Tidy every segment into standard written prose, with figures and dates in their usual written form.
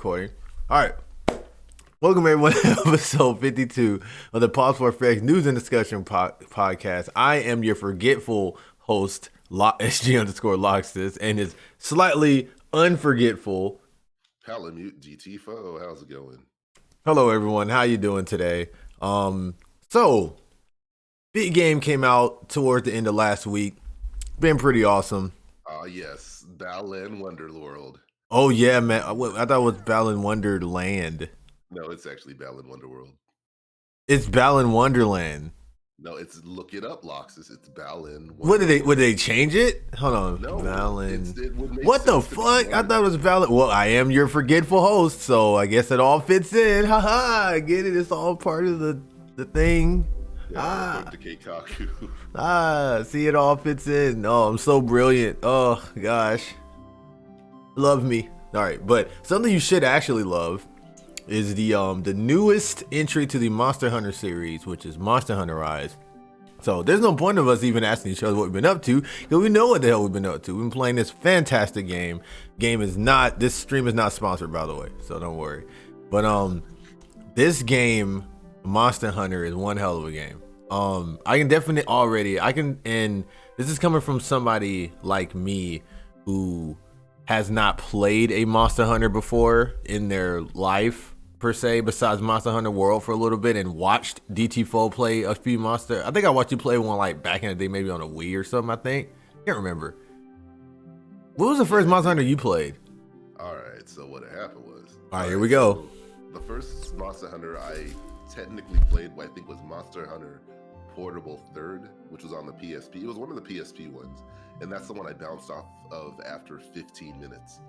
recording. All right. Welcome everyone to episode 52 of the Pause for Effects News and Discussion podcast. I am your forgetful host, SG_Loxus, and his slightly unforgetful Palamute DT-Faux. How's it going? Hello everyone. How you doing today? So big game came out towards the end of last week. Been pretty awesome. Yes, Balan Wonderworld. Oh yeah, man. I thought it was Balan Wonderland. No, it's actually Balan Wonderworld. It's Balan Wonderland. No, it's look it up, Loxus. It's Balan. What did they? Would they change it? Hold on, No, Balan. What the fuck? I thought it was Balan. Well, I am your forgetful host, so I guess it all fits in. Haha, I get it. It's all part of the thing. Yeah, See, it all fits in. Oh, I'm so brilliant. Oh gosh, love me. All right, but something you should actually love is the newest entry to the Monster Hunter series, which is Monster Hunter Rise. So there's no point of us even asking each other what we've been up to, because we know what the hell we've been up to. We've been playing this fantastic game. This stream is not sponsored, by the way, so don't worry. But this game, Monster Hunter, is one hell of a game. I can definitely and this is coming from somebody like me who has not played a Monster Hunter before in their life, per se, besides Monster Hunter World for a little bit, and watched DT-Faux play a few Monster. I think I watched you play one like back in the day, maybe on a Wii or something. I can't remember. What was the first Monster Hunter you played? All right, so what happened was. All right, here we go. So the first Monster Hunter I technically played, what I think was Monster Hunter Portable 3rd, which was on the PSP. It was one of the PSP ones, and that's the one I bounced off of after 15 minutes,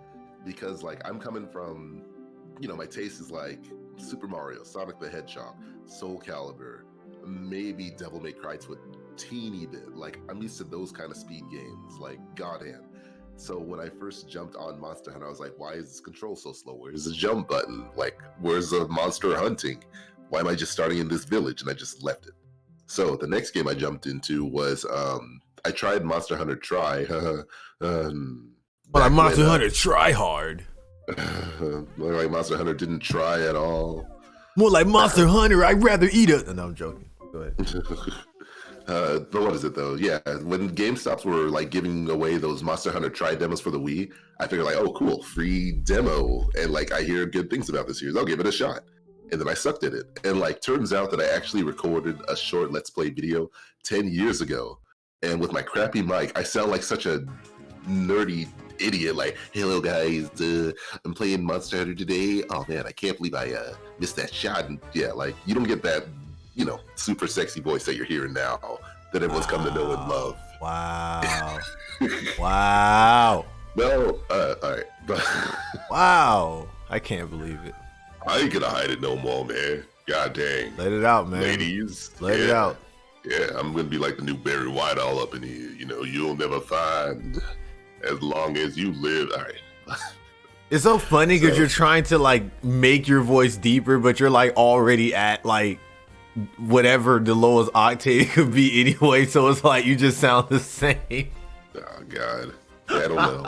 because like I'm coming from, my taste is like Super Mario, Sonic the Hedgehog, Soul Calibur, maybe Devil May Cry to a teeny bit. Like I'm used to those kind of speed games, like God Hand. So when I first jumped on Monster Hunter, I was like, why is this control so slow? Where's the jump button? Like, where's the monster hunting? Why am I just starting in this village? And I just left it. So the next game I jumped into was I tried Monster Hunter Try. Monster Hunter Try Hard. Like Monster Hunter didn't try at all. More like Monster Hunter, I'd rather eat it. No, I'm joking. Go ahead. But what is it though? Yeah, when GameStops were like giving away those Monster Hunter Try demos for the Wii, I figured like, oh cool, free demo, and like I hear good things about this series, I'll give it a shot. And then I sucked at it, and like turns out that I actually recorded a short Let's Play video 10 years ago, and with my crappy mic, I sound like such a nerdy idiot. Like, hello guys, I'm playing Monster Hunter today. Oh man, I can't believe I missed that shot. And yeah, like you don't get that, super sexy voice that you're hearing now that everyone's come to know and love. Wow. Wow. No, all right. Wow. I can't believe it. I ain't gonna hide it no more, man. God dang. Let it out, man. Ladies. Let it out. Yeah, I'm gonna be like the new Barry White all up in here. You'll never find as long as you live. All right. It's so funny because you're trying to like make your voice deeper, but you're like already at like whatever the lowest octave could be anyway. So it's like you just sound the same. Oh God, I don't know.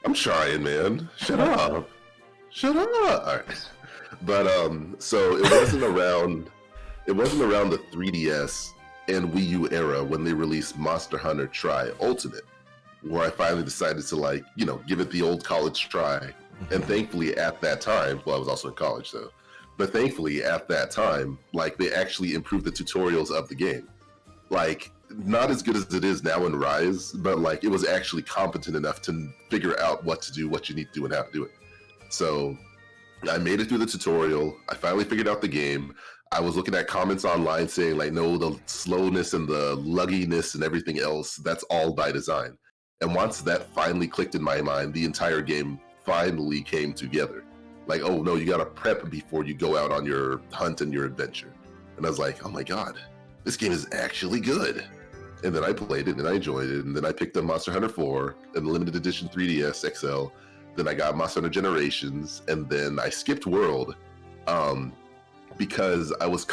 I'm trying, man. Shut up. All right. But so it wasn't around the 3DS and Wii U era when they released Monster Hunter Try Ultimate, where I finally decided to like, give it the old college try. Mm-hmm. And thankfully at that time, well, I was also in college though, but thankfully at that time, like they actually improved the tutorials of the game. Like not as good as it is now in Rise, but like it was actually competent enough to figure out what to do, what you need to do, and how to do it. So I made it through the tutorial. I finally figured out the game. I was looking at comments online saying like, no, the slowness and the lugginess and everything else, that's all by design. And once that finally clicked in my mind, the entire game finally came together. Like, oh no, you gotta prep before you go out on your hunt and your adventure. And I was like, oh my God, this game is actually good. And then I played it and I enjoyed it. And then I picked up Monster Hunter 4 and the limited edition 3DS XL. Then I got Monster Hunter Generations, and then I skipped World because I was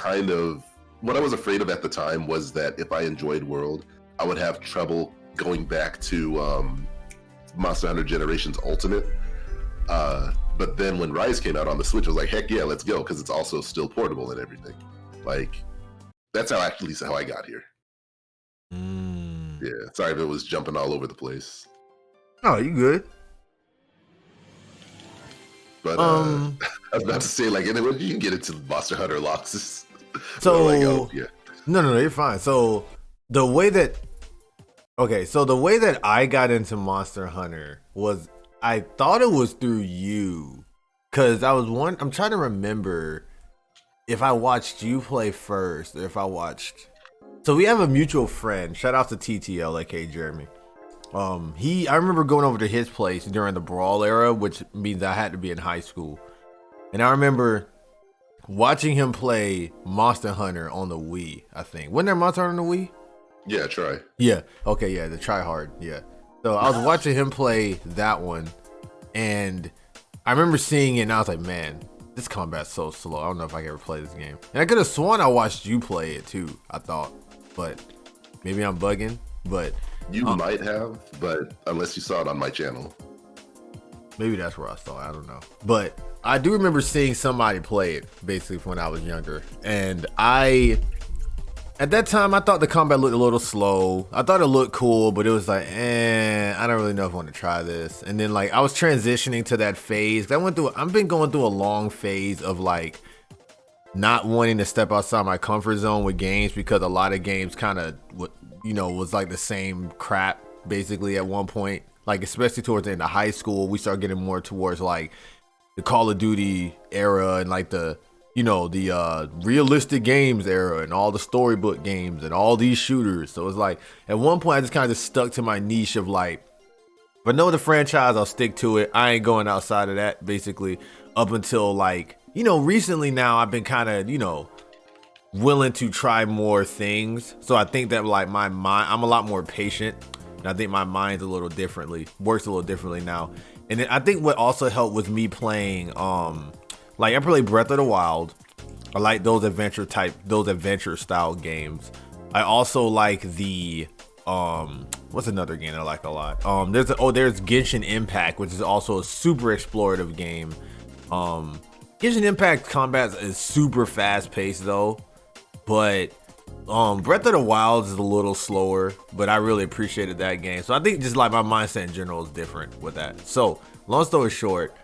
what I was afraid of at the time was that if I enjoyed World, I would have trouble going back to Monster Hunter Generations Ultimate But then when Rise came out on the Switch, I was like, heck yeah, let's go, because it's also still portable and everything. Like, that's how at least how I got here. Yeah, sorry if it was jumping all over the place. Oh, you good? But I was about to say, like, anyway, you can get into Monster Hunter locks. So like, oh, yeah. No, you're fine. So the way that I got into Monster Hunter was, I thought it was through you, because I'm trying to remember if I watched you play first or if I watched. So we have a mutual friend. Shout out to TTL, aka Jeremy. I remember going over to his place during the Brawl era, which means I had to be in high school, and I remember watching him play Monster Hunter on the Wii. I think wasn't there Monster Hunter on the Wii? Yeah, try. Yeah. Okay. Yeah. The try hard. Yeah. So I was watching him play that one, and I remember seeing it, and I was like, man, this combat's so slow. I don't know if I can ever play this game. And I could have sworn I watched you play it too, I thought, but maybe I'm bugging. But you might have, but unless you saw it on my channel. Maybe that's where I saw it. I don't know. But I do remember seeing somebody play it, basically, when I was younger. And at that time, I thought the combat looked a little slow. I thought it looked cool, but it was like, I don't really know if I want to try this. And then, like, I was transitioning to that phase. I've been going through a long phase of, like, not wanting to step outside my comfort zone with games, because a lot of games kind of, was like the same crap, basically, at one point. Like, especially towards the end of high school, we start getting more towards, like, the Call of Duty era and, like, the realistic games era and all the storybook games and all these shooters. So it's like, at one point, I just kind of stuck to my niche of, like, if I know the franchise, I'll stick to it. I ain't going outside of that, basically, up until, like, recently now I've been kind of, willing to try more things. So I think that, like, my mind, I'm a lot more patient. And I think my mind's works a little differently now. And then I think what also helped with me playing, like, I played Breath of the Wild. I like those adventure style games. I also like the, what's another game that I like a lot? There's Genshin Impact, which is also a super explorative game. Genshin Impact combat is super fast paced though, but Breath of the Wild is a little slower, but I really appreciated that game. So I think just like my mindset in general is different with that. So long story short,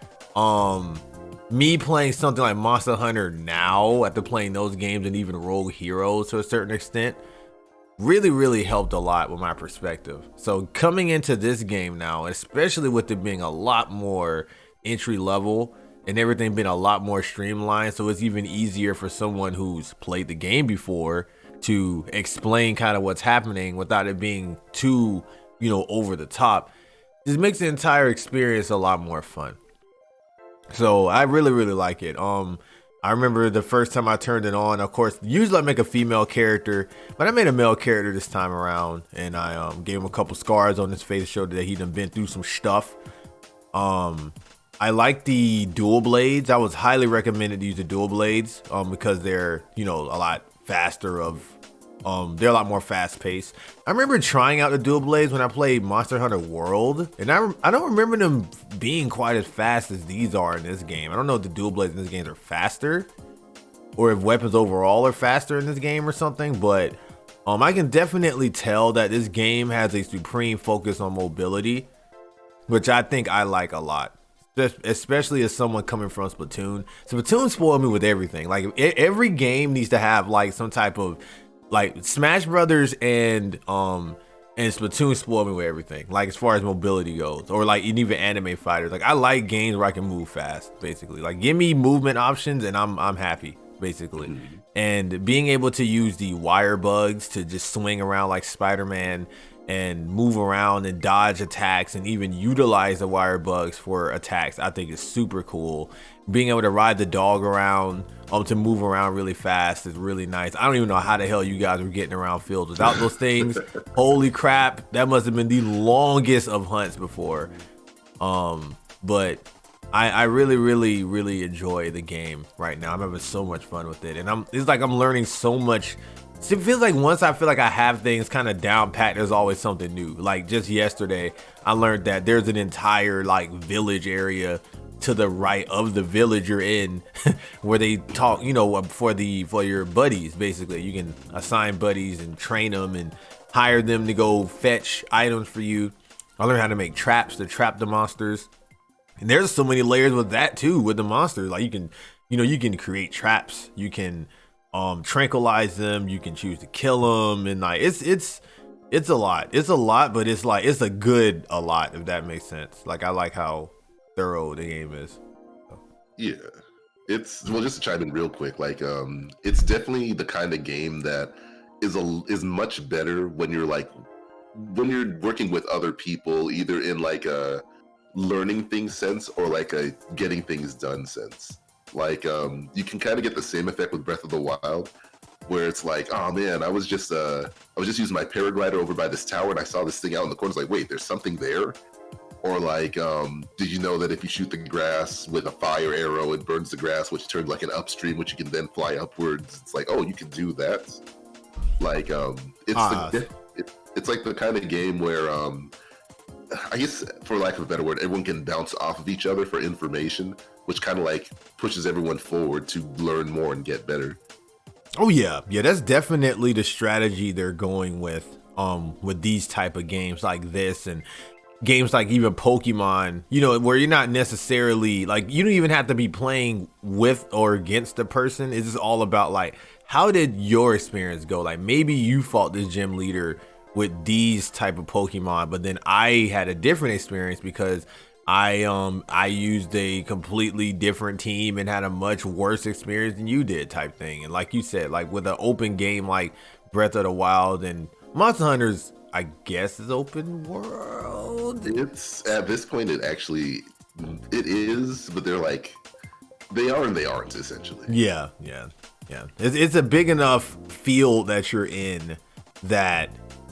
me playing something like Monster Hunter now, after playing those games and even Rogue Heroes to a certain extent, really helped a lot with my perspective. So coming into this game now, especially with it being a lot more entry level and everything being a lot more streamlined, so it's even easier for someone who's played the game before to explain kind of what's happening without it being too, over the top. Just makes the entire experience a lot more fun. So I really like it. I remember the first time I turned it on, of course, usually I make a female character, but I made a male character this time around, and I gave him a couple scars on his face to show that he done been through some stuff. I like the dual blades. I was highly recommended to use the dual blades because they're, a lot faster they're a lot more fast paced. I remember trying out the dual blades when I played Monster Hunter World, and I don't remember them being quite as fast as these are in this game. I don't know if the dual blades in this game are faster or if weapons overall are faster in this game or something, but I can definitely tell that this game has a supreme focus on mobility, which I think I like a lot. Especially as someone coming from Splatoon. Splatoon spoiled me with everything. Like, every game needs to have, like, some type of, like, Smash Brothers and Splatoon spoiled me with everything. Like, as far as mobility goes, or like even anime fighters. Like, I like games where I can move fast, basically. Like, give me movement options and I'm happy, basically. And being able to use the wire bugs to just swing around like Spider-Man and move around and dodge attacks and even utilize the wire bugs for attacks, I think is super cool. Being able to ride the dog around to move around really fast is really nice. I don't even know how the hell you guys were getting around fields without those things. Holy crap, that must have been the longest of hunts before. But I really enjoy the game right now. I'm having so much fun with it, and it's like I'm learning so much. It feels like once I feel like I have things kind of down pat, there's always something new. Like just yesterday, I learned that there's an entire like village area to the right of the village you're in, where they talk, for your buddies. Basically, you can assign buddies and train them and hire them to go fetch items for you. I learned how to make traps to trap the monsters. And there's so many layers with that too, with the monsters. Like you can create traps, you can tranquilize them, you can choose to kill them, and like it's a lot. It's a lot, but it's a good a lot, if that makes sense. Like I like how thorough the game is. Yeah. Just to chime in real quick, like it's definitely the kind of game that is much better when you're working with other people, either in like a learning things sense or like a getting things done sense. Like you can kind of get the same effect with Breath of the Wild, where it's like, oh man, I was just using my paraglider over by this tower and I saw this thing out in the corner. It's like, wait, there's something there. Or like, did you know that if you shoot the grass with a fire arrow, it burns the grass, which turns like an upstream, which you can then fly upwards. It's like, oh, you can do that. Like it's like the kind of game where I guess, for lack of a better word, everyone can bounce off of each other for information, which kind of like pushes everyone forward to learn more and get better. Oh yeah, that's definitely the strategy they're going with these type of games like this, and games like even Pokemon, where you're not necessarily like, you don't even have to be playing with or against the person. It's just all about like, how did your experience go? Like maybe you fought this gym leader with these type of Pokemon, but then I had a different experience because I used a completely different team and had a much worse experience than you did, type thing. And like you said, like with an open game like Breath of the Wild and Monster Hunters, I guess is open world. It's at this point, it is, but they're like, they are and they aren't, essentially. Yeah. It's a big enough field that you're in that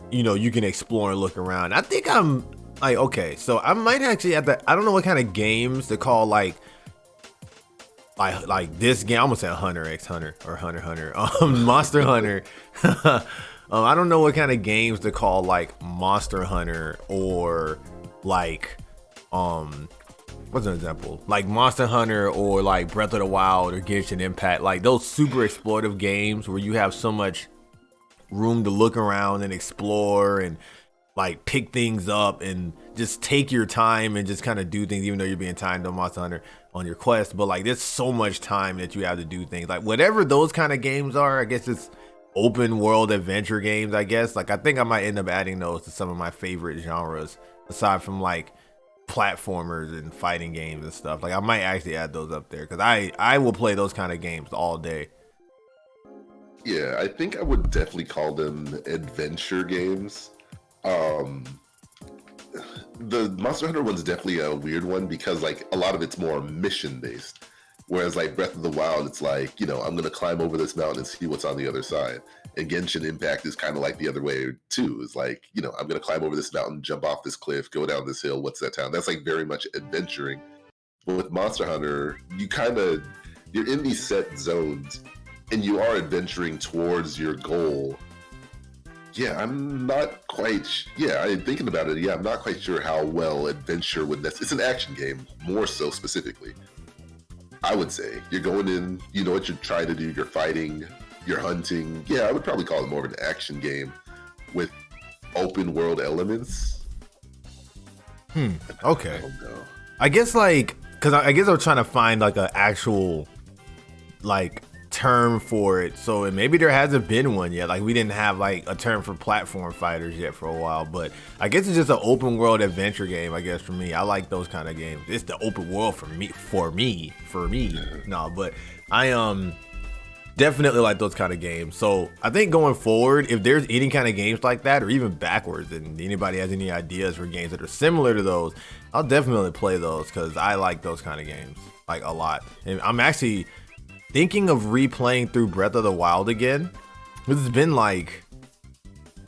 you can explore and look around. I think I'm like, okay, so I might actually have to, I don't know what kind of games to call like this game. I'm gonna say Hunter x Hunter or Hunter Monster Hunter. I don't know what kind of games to call like Monster Hunter or like what's an example, like Monster Hunter or like Breath of the Wild or Genshin Impact, like those super explorative games where you have so much room to look around and explore and like pick things up and just take your time and just kind of do things, even though you're being timed on Monster Hunter on your quest. But like there's so much time that you have to do things, like whatever those kind of games are. I guess it's open world adventure games, I guess. Like I think I might end up adding those to some of my favorite genres, aside from like platformers and fighting games and stuff. Like I might actually add those up there because I will play those kind of games all day. Yeah, I think I would definitely call them adventure games. The Monster Hunter one's definitely a weird one because like a lot of it's more mission based, whereas like Breath of the Wild, it's like, I'm gonna climb over this mountain and see what's on the other side. And Genshin Impact is kind of like the other way too. It's like, I'm gonna climb over this mountain, jump off this cliff, go down this hill. What's that town? That's like very much adventuring. But with Monster Hunter, you're in these set zones and you are adventuring towards your goal. Yeah, I'm not quite. I'm thinking about it. Yeah, I'm not quite sure how well adventure would. It's an action game, more so specifically. I would say you're going in. You know what you're trying to do. You're fighting. You're hunting. Yeah, I would probably call it more of an action game with open world elements. Okay. I don't know. I guess like, cause I guess I was trying to find like an actual like term for it, so maybe there hasn't been one yet. Like we didn't have like a term for platform fighters yet for a while, but I guess it's just an open world adventure game. I guess for me, I like those kind of games. It's the open world for me. No, but I definitely like those kind of games. So I think going forward, if there's any kind of games like that, or even backwards, and anybody has any ideas for games that are similar to those, I'll definitely play those because I like those kind of games like a lot. And I'm actually thinking of replaying through Breath of the Wild again. It's been like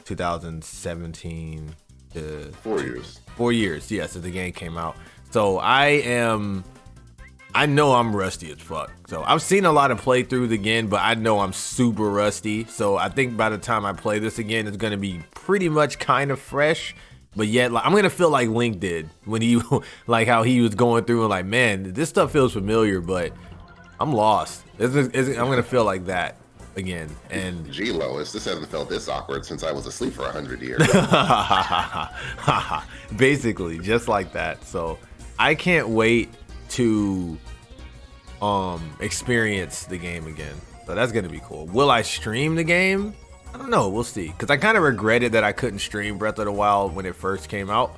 2017 to 4 years. 4 years, yeah, since the game came out. So I know I'm rusty as fuck. So I've seen a lot of playthroughs again, but I know I'm super rusty. So I think by the time I play this again, it's gonna be pretty much kind of fresh. But yet, like, I'm gonna feel like Link did when he, like, how he was going through and like, man, this stuff feels familiar, but I'm lost. I'm gonna feel like that again. And Gee, Lois, this hasn't felt this awkward since I was asleep for 100 years. basically, just like that. So I can't wait to experience the game again. So that's gonna be cool. Will I stream the game? I don't know. We'll see. Because I kind of regretted that I couldn't stream Breath of the Wild when it first came out.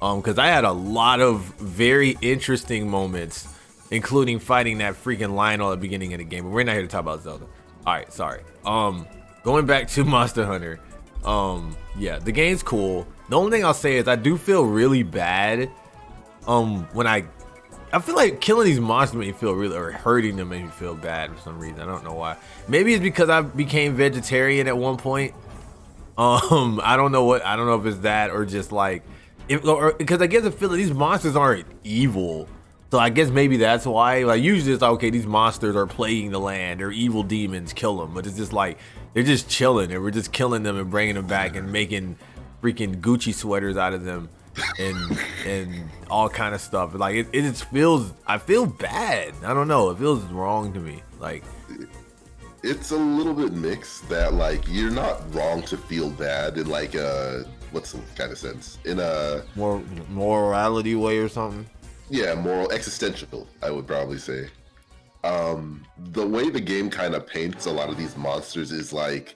Because I had a lot of very interesting moments, including fighting that freaking Lionel at the beginning of the game. But we're not here to talk about Zelda. All right, sorry. Going back to Monster Hunter. Yeah, the game's cool. The only thing I'll say is I do feel really bad. When I feel like killing these monsters made me feel really, or hurting them made me feel bad for some reason. I don't know why. Maybe it's because I became vegetarian at one point. I don't know if it's that or just like, because I guess I feel like these monsters aren't evil. So I guess maybe that's why. Like usually it's like, okay, these monsters are plaguing the land, or evil demons, kill them. But it's just like they're just chilling, and we're just killing them and bringing them back and making freaking Gucci sweaters out of them. and all kind of stuff. Like it just feels, I feel bad. I don't know, it feels wrong to me. Like it's a little bit mixed. That like you're not wrong to feel bad in like what's the kind of sense, in a more morality way or something. Yeah, moral, existential, I would probably say. The way the game kind of paints a lot of these monsters is like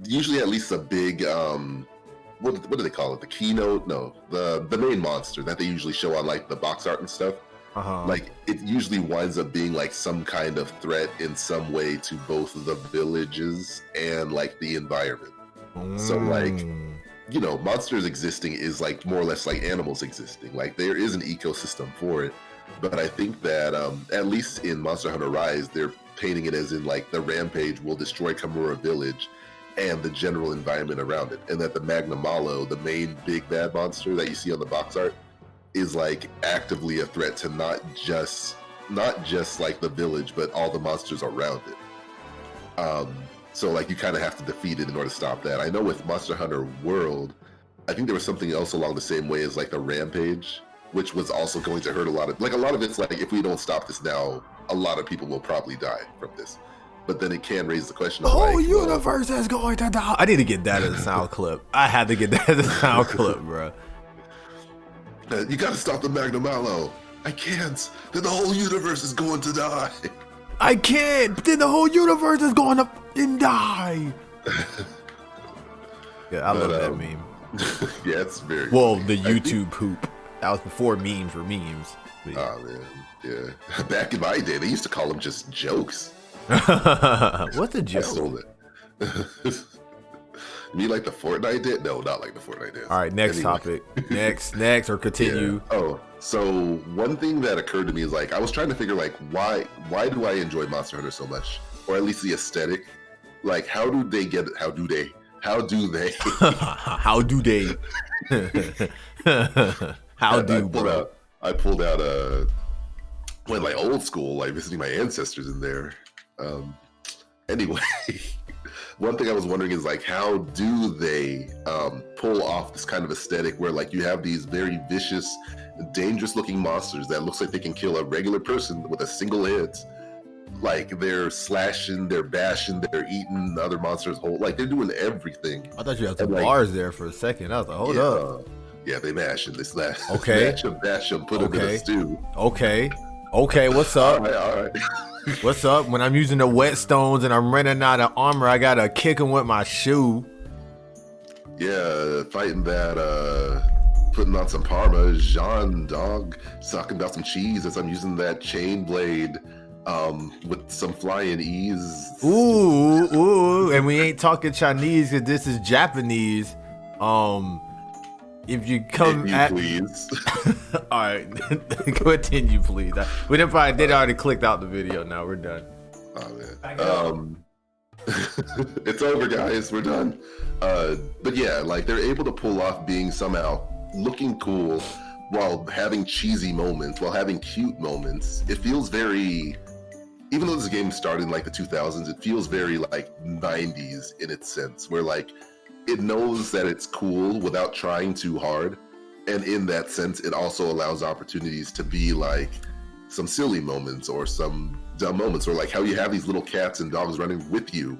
usually at least a big what do they call it? The keynote? No, the main monster that they usually show on like the box art and stuff. Like it usually winds up being like some kind of threat in some way to both the villages and like the environment. So like, you know, monsters existing is like more or less like animals existing. Like there is an ecosystem for it. But I think that at least in Monster Hunter Rise, they're painting it as in like the rampage will destroy Kamura Village and the general environment around it, and that the Magna Malo, the main big bad monster that you see on the box art, is like actively a threat to not just like the village, but all the monsters around it. So like you kind of have to defeat it in order to stop that. I know with Monster Hunter World, I think there was something else along the same way as like the rampage, which was also going to hurt a lot of it's like if we don't stop this now, a lot of people will probably die from this. But then it can raise the question of the whole like, universe is going to die. I need to get that as a sound clip. I had to get that as a sound clip, bro. You gotta stop the Magna Malo. I can't. Then the whole universe is going to die. I can't. Then the whole universe is going to die. Yeah, I love that meme. Yeah, it's very. Well, the YouTube poop. That was before memes were memes. Oh man, yeah. Back in my day, they used to call them just jokes. What's a joke? I stole it. You mean like the Fortnite did? No, not like the Fortnite did. All right, next topic. Next, or continue. Yeah. Oh, so one thing that occurred to me is like I was trying to figure like why do I enjoy Monster Hunter so much, or at least the aesthetic? Like how do they get it? How do they? How do they? I pulled out went like old school, like visiting my ancestors in there. Anyway, one thing I was wondering is like how do they pull off this kind of aesthetic where like you have these very vicious, dangerous looking monsters that looks like they can kill a regular person with a single hit. Like they're slashing, they're bashing, they're eating the other monsters whole. Like they're doing everything. I thought you had some bars there for a second. I was like, hold up. Yeah, they mash and they slash. Okay. Mash them, bash them, put them in a stew. Okay, what's up? All right. What's up? When I'm using the whetstones and I'm running out of armor, I gotta kick them with my shoe. Yeah, fighting that, putting on some Parma, Jean dog, talking about some cheese as I'm using that chain blade, with some flying ease. Ooh, and we ain't talking Chinese because this is Japanese. If you come please. All right, continue, please. We did already clicked out the video. Now we're done. Oh man. It's over, guys. We're done. But yeah, like they're able to pull off being somehow looking cool while having cheesy moments, while having cute moments. It feels very, even though this game started in like the 2000s, it feels very like 90s in its sense, where like it knows that it's cool without trying too hard. And in that sense, it also allows opportunities to be like some silly moments or some dumb moments, or like how you have these little cats and dogs running with you.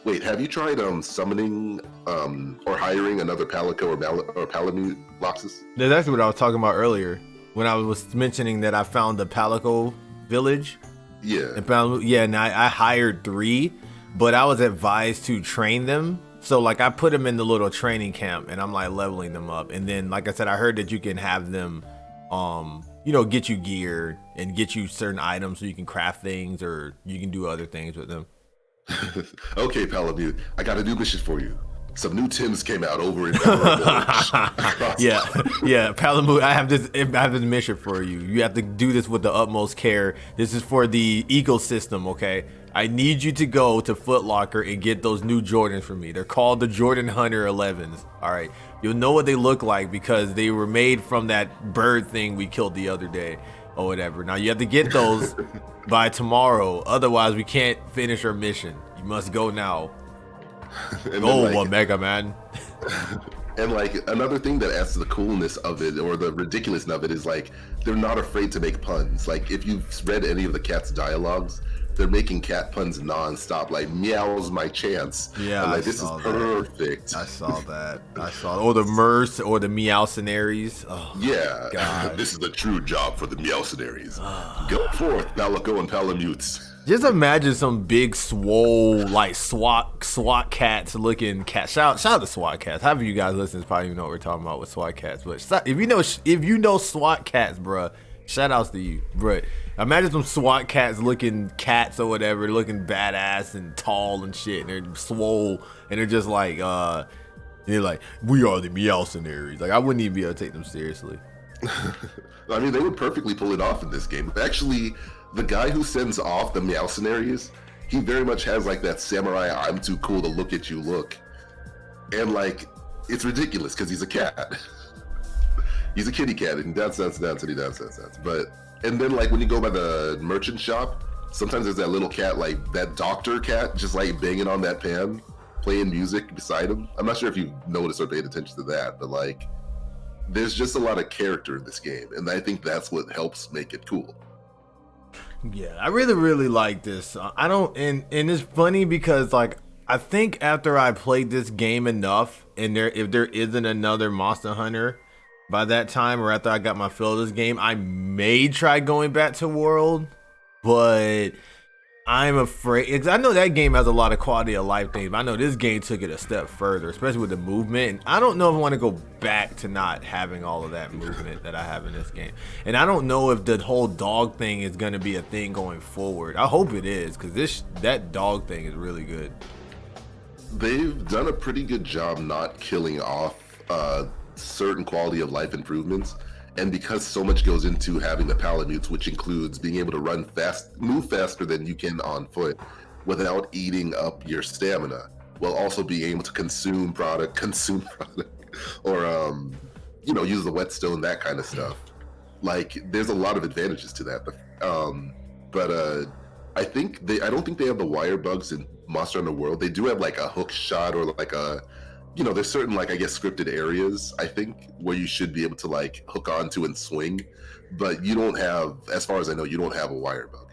Wait, have you tried summoning or hiring another Palico or Palamute Loxus? That's actually what I was talking about earlier when I was mentioning that I found the Palico village. Yeah. And I hired 3, but I was advised to train them. So like I put them in the little training camp and I'm like leveling them up. And then like I said, I heard that you can have them get you gear and get you certain items so you can craft things or you can do other things with them. Okay, Palamute, I got a new mission for you. Some new Tims came out over in Yeah, Palamute, I have this mission for you. You have to do this with the utmost care. This is for the ecosystem, okay? I need you to go to Foot Locker and get those new Jordans for me. They're called the Jordan Hunter 11s. All right, you'll know what they look like because they were made from that bird thing we killed the other day or whatever. Now you have to get those by tomorrow. Otherwise, we can't finish our mission. You must go now. Go, Omega Man. And like another thing that adds to the coolness of it or the ridiculousness of it is like they're not afraid to make puns. Like if you've read any of the cat's dialogues, they're making cat puns nonstop. Like meow's my chance. Yeah, and like this is perfect. I saw that. Or the Merce or the Meowcenaries. Oh, yeah, God. This is the true job for the Meowcenaries. Go forth, Palico and Palamutes. Just imagine some big swole like SWAT cats looking cat. Shout out to SWAT cats. Half of you guys listening probably even know what we're talking about with SWAT cats. But if you know SWAT cats, bruh, shout outs to you, bruh. Imagine some SWAT cats looking cats or whatever, looking badass and tall and shit, and they're swole and they're just like they're like, we are the Meowcenaries. Like I wouldn't even be able to take them seriously. I mean, they would perfectly pull it off in this game. Actually, the guy who sends off the Meowcenaries, he very much has like that samurai I'm too cool to look at you look. And like, it's ridiculous because he's a cat. He's a kitty cat and dance. But, and then like when you go by the merchant shop, sometimes there's that little cat, like that doctor cat, just like banging on that pan, playing music beside him. I'm not sure if you've noticed or paid attention to that, but like, there's just a lot of character in this game. And I think that's what helps make it cool. Yeah, I really like this. And it's funny because like I think after I played this game enough, and if there isn't another Monster Hunter by that time, or after I got my fill of this game, I may try going back to World, but I'm afraid because I know that game has a lot of quality of life things. But I know this game took it a step further, especially with the movement. And I don't know if I want to go back to not having all of that movement that I have in this game. And I don't know if the whole dog thing is going to be a thing going forward. I hope it is because that dog thing is really good. They've done a pretty good job not killing off certain quality of life improvements. And because so much goes into having the Palamutes, which includes being able to run fast, move faster than you can on foot without eating up your stamina, while also being able to consume product, or, use the whetstone, that kind of stuff. Like, there's a lot of advantages to that. But I don't think they have the wire bugs in Monster Hunter World. They do have like a hook shot or like a, there's certain, like, I guess, scripted areas, I think, where you should be able to, like, hook onto and swing. But you don't have, as far as I know, you don't have a wire bug.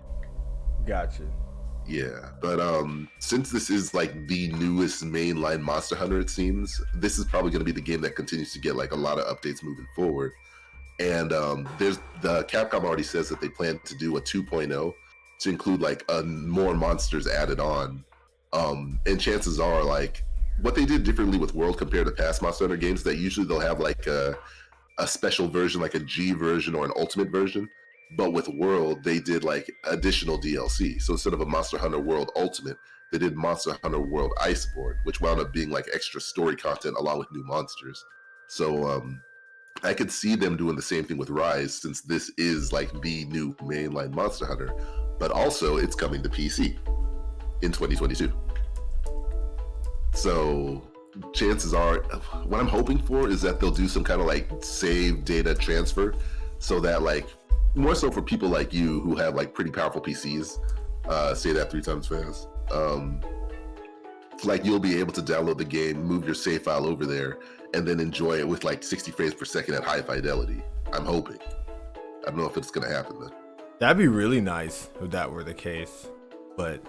Gotcha. Yeah, but since this is, like, the newest mainline Monster Hunter, it seems, this is probably going to be the game that continues to get, like, a lot of updates moving forward. And there's the Capcom already says that they plan to do a 2.0 to include, like, more monsters added on. And chances are, like, what they did differently with World compared to past Monster Hunter games, that usually they'll have like a special version, like a G version or an Ultimate version. But with World, they did like additional DLC. So instead of a Monster Hunter World Ultimate, they did Monster Hunter World Iceborne, which wound up being like extra story content along with new monsters. So I could see them doing the same thing with Rise, since this is like the new mainline Monster Hunter. But also, it's coming to PC in 2022. So chances are, what I'm hoping for is that they'll do some kind of like save data transfer, so that like more so for people like you who have like pretty powerful PCs, say that 3 times fast, like you'll be able to download the game, move your save file over there, and then enjoy it with like 60 frames per second at high fidelity. I'm hoping. I don't know if it's gonna happen though. That'd be really nice if that were the case. But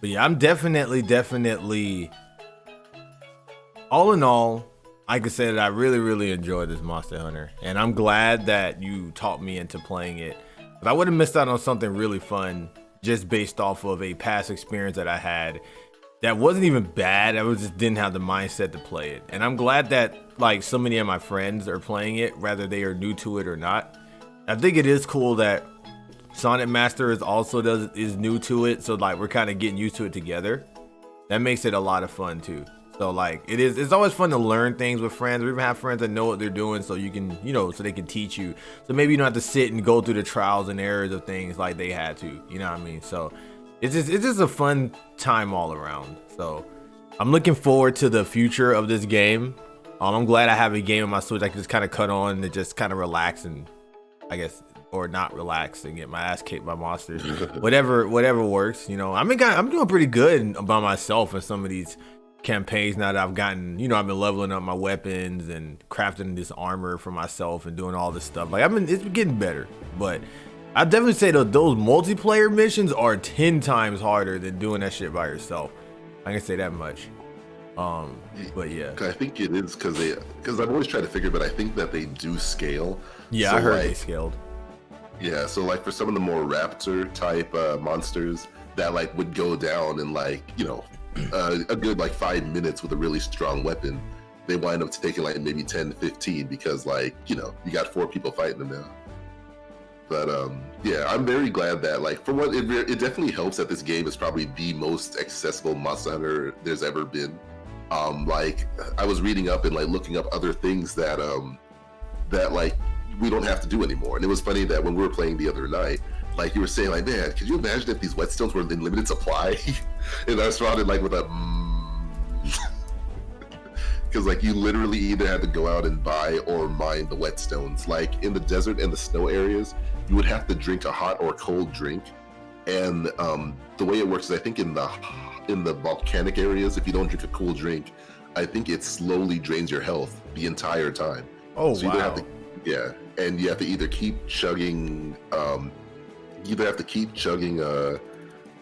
yeah, I'm definitely all in all, I can say that I really enjoyed this Monster Hunter, and I'm glad that you taught me into playing it. But I would have missed out on something really fun just based off of a past experience that I had that wasn't even bad. I just didn't have the mindset to play it. And I'm glad that like so many of my friends are playing it, whether they are new to it or not. I think it is cool that Sonic Master is new to it, so like we're kind of getting used to it together. That makes it a lot of fun too. So like it's always fun to learn things with friends, or even have friends that know what they're doing, so you can, so they can teach you. So maybe you don't have to sit and go through the trials and errors of things like they had to, you know what I mean? So it's just a fun time all around. So I'm looking forward to the future of this game. I'm glad I have a game on my Switch I can just kind of cut on and just kind of relax, and I guess, or not relax and get my ass kicked by monsters. whatever works. I'm doing pretty good by myself in some of these campaigns now that I've gotten, I've been leveling up my weapons and crafting this armor for myself and doing all this stuff. Like it's been getting better, but I definitely say that those multiplayer missions are 10 times harder than doing that shit by yourself. I can say that much. But yeah, I think it is because I've always tried to figure, but I think that they do scale. Yeah, so I heard they scaled. Yeah, so like for some of the more raptor type monsters that like would go down in like a good like 5 minutes with a really strong weapon, they wind up taking like maybe 10 to 15 because like you got 4 people fighting them now. But yeah, I'm very glad that like for what it definitely helps that this game is probably the most accessible Monster Hunter there's ever been. Like I was reading up and like looking up other things that that like we don't have to do anymore. And it was funny that when we were playing the other night, like you were saying, like, man, could you imagine if these whetstones were in limited supply? And I responded like with a because like you literally either had to go out and buy or mine the whetstones. Like in the desert and the snow areas, you would have to drink a hot or cold drink. And the way it works is I think in the volcanic areas, if you don't drink a cool drink, I think it slowly drains your health the entire time. Oh, so wow. And you have to either keep chugging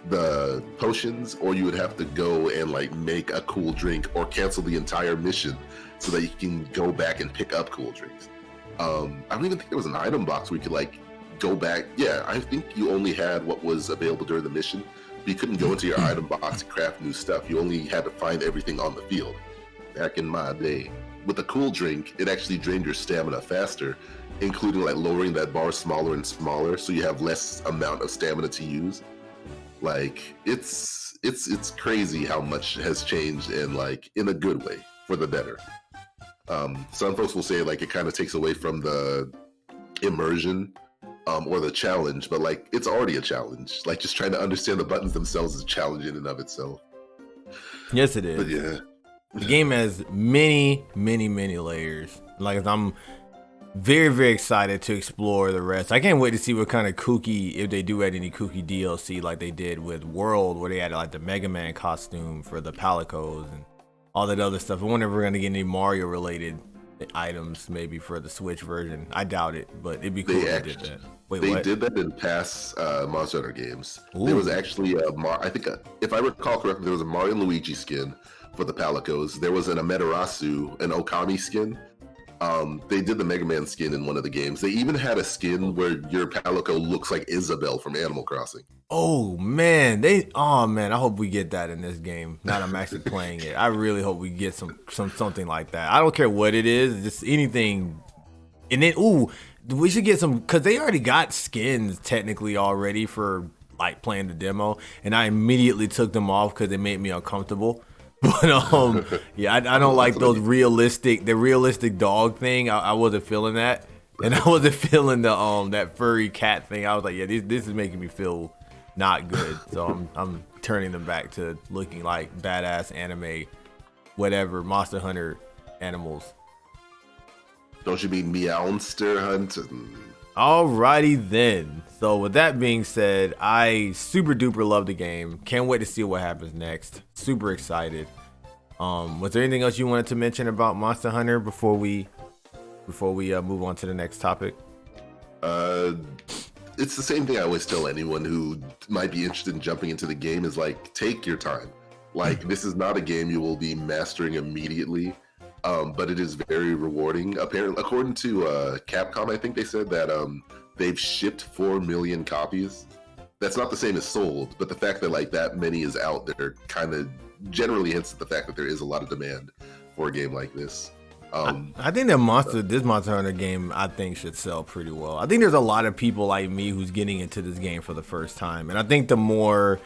the potions, or you would have to go and like make a cool drink or cancel the entire mission so that you can go back and pick up cool drinks. I don't even think there was an item box where you could like go back. Yeah, I think you only had what was available during the mission. But you couldn't go into your item box and craft new stuff. You only had to find everything on the field. Back in my day, with a cool drink, it actually drained your stamina faster, including like lowering that bar smaller and smaller, so you have less amount of stamina to use. Like it's crazy how much has changed, and like in a good way for the better. Some folks will say like it kind of takes away from the immersion or the challenge, but like it's already a challenge. Like just trying to understand the buttons themselves is a challenge in and of itself. Yes, it is. But yeah, the game has many layers. Like I'm very excited to explore the rest. I can't wait to see what kind of kooky, if they do add any kooky DLC like they did with World, where they added like the Mega Man costume for the Palicos and all that other stuff. I wonder if we're gonna get any Mario related items maybe for the Switch version. I doubt it, but it'd be cool if they did that. Wait, they did that in past Monster Hunter games. Ooh. There was actually if I recall correctly, there was a Mario and Luigi skin for the Palicos. There was an Amaterasu, an Okami skin. They did the Mega Man skin in one of the games. They even had a skin where your Palico looks like Isabelle from Animal Crossing. Oh man, I hope we get that in this game. Now that I'm actually playing it, I really hope we get something like that. I don't care what it is, just anything. And then we should get some, because they already got skins technically already for like playing the demo, and I immediately took them off because they made me uncomfortable. But yeah, I don't like those realistic dog thing. I wasn't feeling that, and I wasn't feeling the that furry cat thing. I was like, yeah, this is making me feel not good. So I'm turning them back to looking like badass anime, whatever, Monster Hunter animals. Don't you mean Meowster hunting? Alrighty then. So with that being said, I super duper love the game. Can't wait to see what happens next. Super excited. Was there anything else you wanted to mention about Monster Hunter before we move on to the next topic? It's the same thing I always tell anyone who might be interested in jumping into the game is like, take your time. Like, this is not a game you will be mastering immediately, but it is very rewarding. Apparently, according to Capcom, I think they said that they've shipped 4 million copies. That's not the same as sold, but the fact that like that many is out there kind of generally hints at the fact that there is a lot of demand for a game like this. I think that this Monster Hunter game, I think should sell pretty well. I think there's a lot of people like me who's getting into this game for the first time, and I think the more,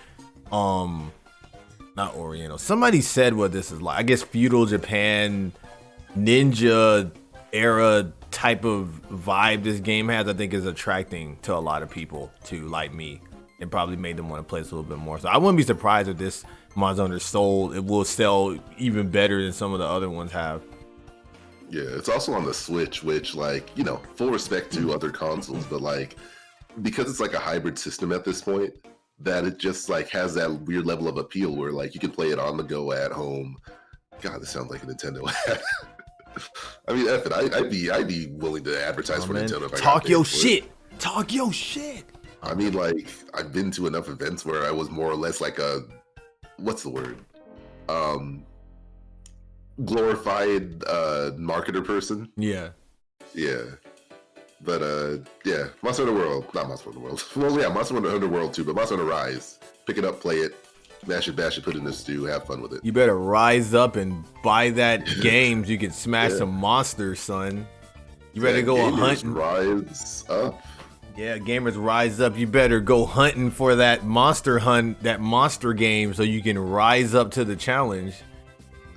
not Oriental. Somebody said what this is like. I guess feudal Japan, ninja era type of vibe this game has. I think is attracting to a lot of people to like me. It probably made them want to play this a little bit more. So I wouldn't be surprised if this Monster Hunter sold. It will sell even better than some of the other ones have. Yeah, it's also on the Switch, which, like, you know, full respect to other consoles, but like, because it's like a hybrid system at this point, that it just like has that weird level of appeal where like you can play it on the go at home. God, this sounds like a Nintendo ad. I mean, F it, I'd be willing to advertise for man. Nintendo if I Talk your shit. It. Talk your shit. I mean, like, I've been to enough events where I was more or less like a, what's the word? Glorified marketer person. Yeah. But yeah, Monster Hunter World, not Monster Hunter World. Well, yeah, Monster Hunter World too, but Monster Hunter Rise. Pick it up, play it, mash it, bash it, put it in the stew, have fun with it. You better rise up and buy that game so you can smash some monsters, son. You better go hunting. Rise up. Yeah, gamers rise up. You better go hunting for that monster game so you can rise up to the challenge.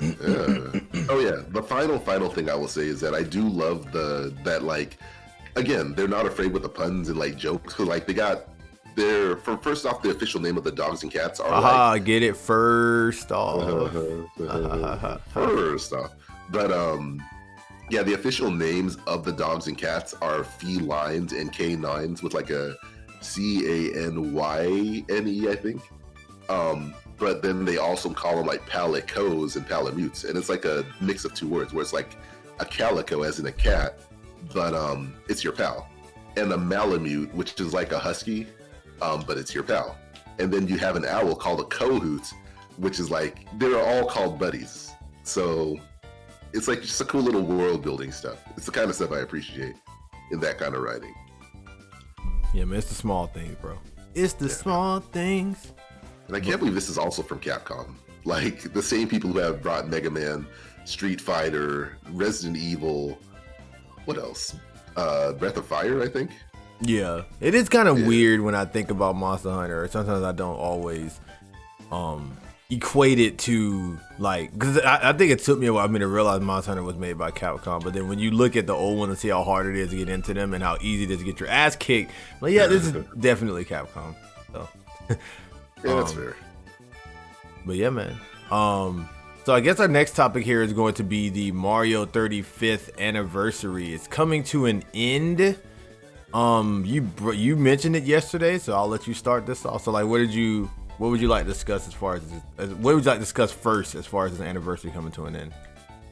Yeah. Oh yeah, the final thing I will say is that I do love that like, again, they're not afraid with the puns and like jokes. Cause like they got first off, the official name of the dogs and cats are get it first off. First off. But yeah, the official names of the dogs and cats are felines and canines with like a CANYNE, I think. But then they also call them like palicos and palamutes, and it's like a mix of two words where it's like a calico as in a cat, but it's your pal, and a malamute, which is like a husky, but it's your pal. And then you have an owl called a cohoot, which is like, they're all called buddies. So it's like just a cool little world building stuff. It's the kind of stuff I appreciate in that kind of writing. Yeah, man, it's the small things, bro. It's the small things. And I can't believe this is also from Capcom. Like, the same people who have brought Mega Man, Street Fighter, Resident Evil, what else? Breath of Fire, I think? Yeah. It is kind of weird when I think about Monster Hunter. Sometimes I don't always equate it to, like, because I think it took me a while to realize Monster Hunter was made by Capcom. But then when you look at the old one and see how hard it is to get into them and how easy it is to get your ass kicked, like, yeah, this is definitely Capcom. So... Yeah, that's fair. But yeah, man. So I guess our next topic here is going to be the Mario 35th anniversary. It's coming to an end. You mentioned it yesterday, so I'll let you start this off. So like, what would you like to discuss what would you like to discuss first as far as this anniversary coming to an end?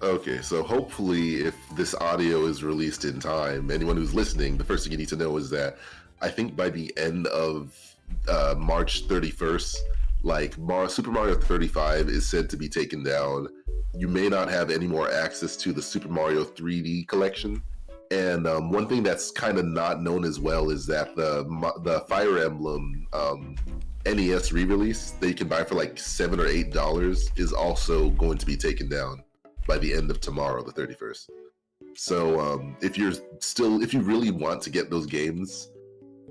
Okay, so hopefully if this audio is released in time, anyone who's listening, the first thing you need to know is that I think by the end of March 31st, like Super Mario 35 is said to be taken down. You may not have any more access to the Super Mario 3D collection. And one thing that's kind of not known as well is that the Fire Emblem NES re-release that you can buy for like $7 or $8 is also going to be taken down by the end of tomorrow, the 31st. So if you really want to get those games,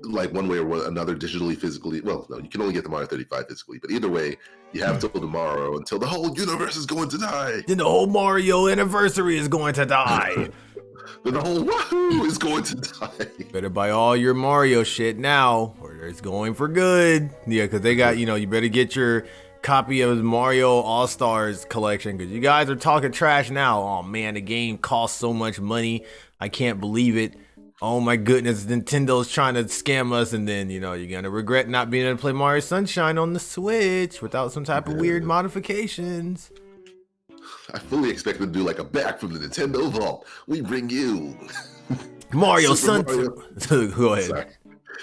like one way or another, digitally, physically, well, no, you can only get the Mario 35 physically, but either way, you have till tomorrow until the whole universe is going to die. Then the whole Mario anniversary is going to die. Then the whole Wahoo is going to die. Better buy all your Mario shit now, or it's going for good. Yeah, because they got, you better get your copy of Mario All-Stars collection, because you guys are talking trash now. Oh man, the game costs so much money. I can't believe it. oh my goodness, Nintendo's trying to scam us, and then you're gonna regret not being able to play Mario Sunshine on the Switch without some type of weird modifications. I fully expect them to do like a back from the Nintendo Vault. We bring you Mario Mario. Go ahead. Sorry.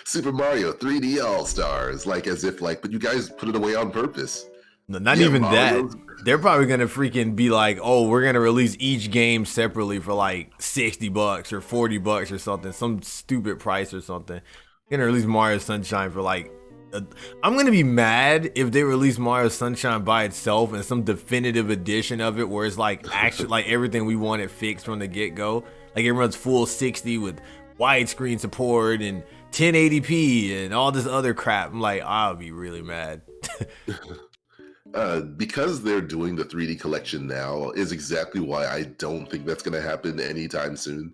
Super Mario 3D All Stars, like as if like, but you guys put it away on purpose. No, not Yeah, even Mario's- that. They're probably gonna freaking be like, oh, we're gonna release each game separately for like $60 or $40 or something, some stupid price or something. They're gonna release Mario Sunshine for like. I'm gonna be mad if they release Mario Sunshine by itself and some definitive edition of it where it's like actually like everything we wanted fixed from the get go. Like it runs full 60 with widescreen support and 1080p and all this other crap. I'm like, I'll be really mad. Because they're doing the 3D collection now is exactly why I don't think that's going to happen anytime soon.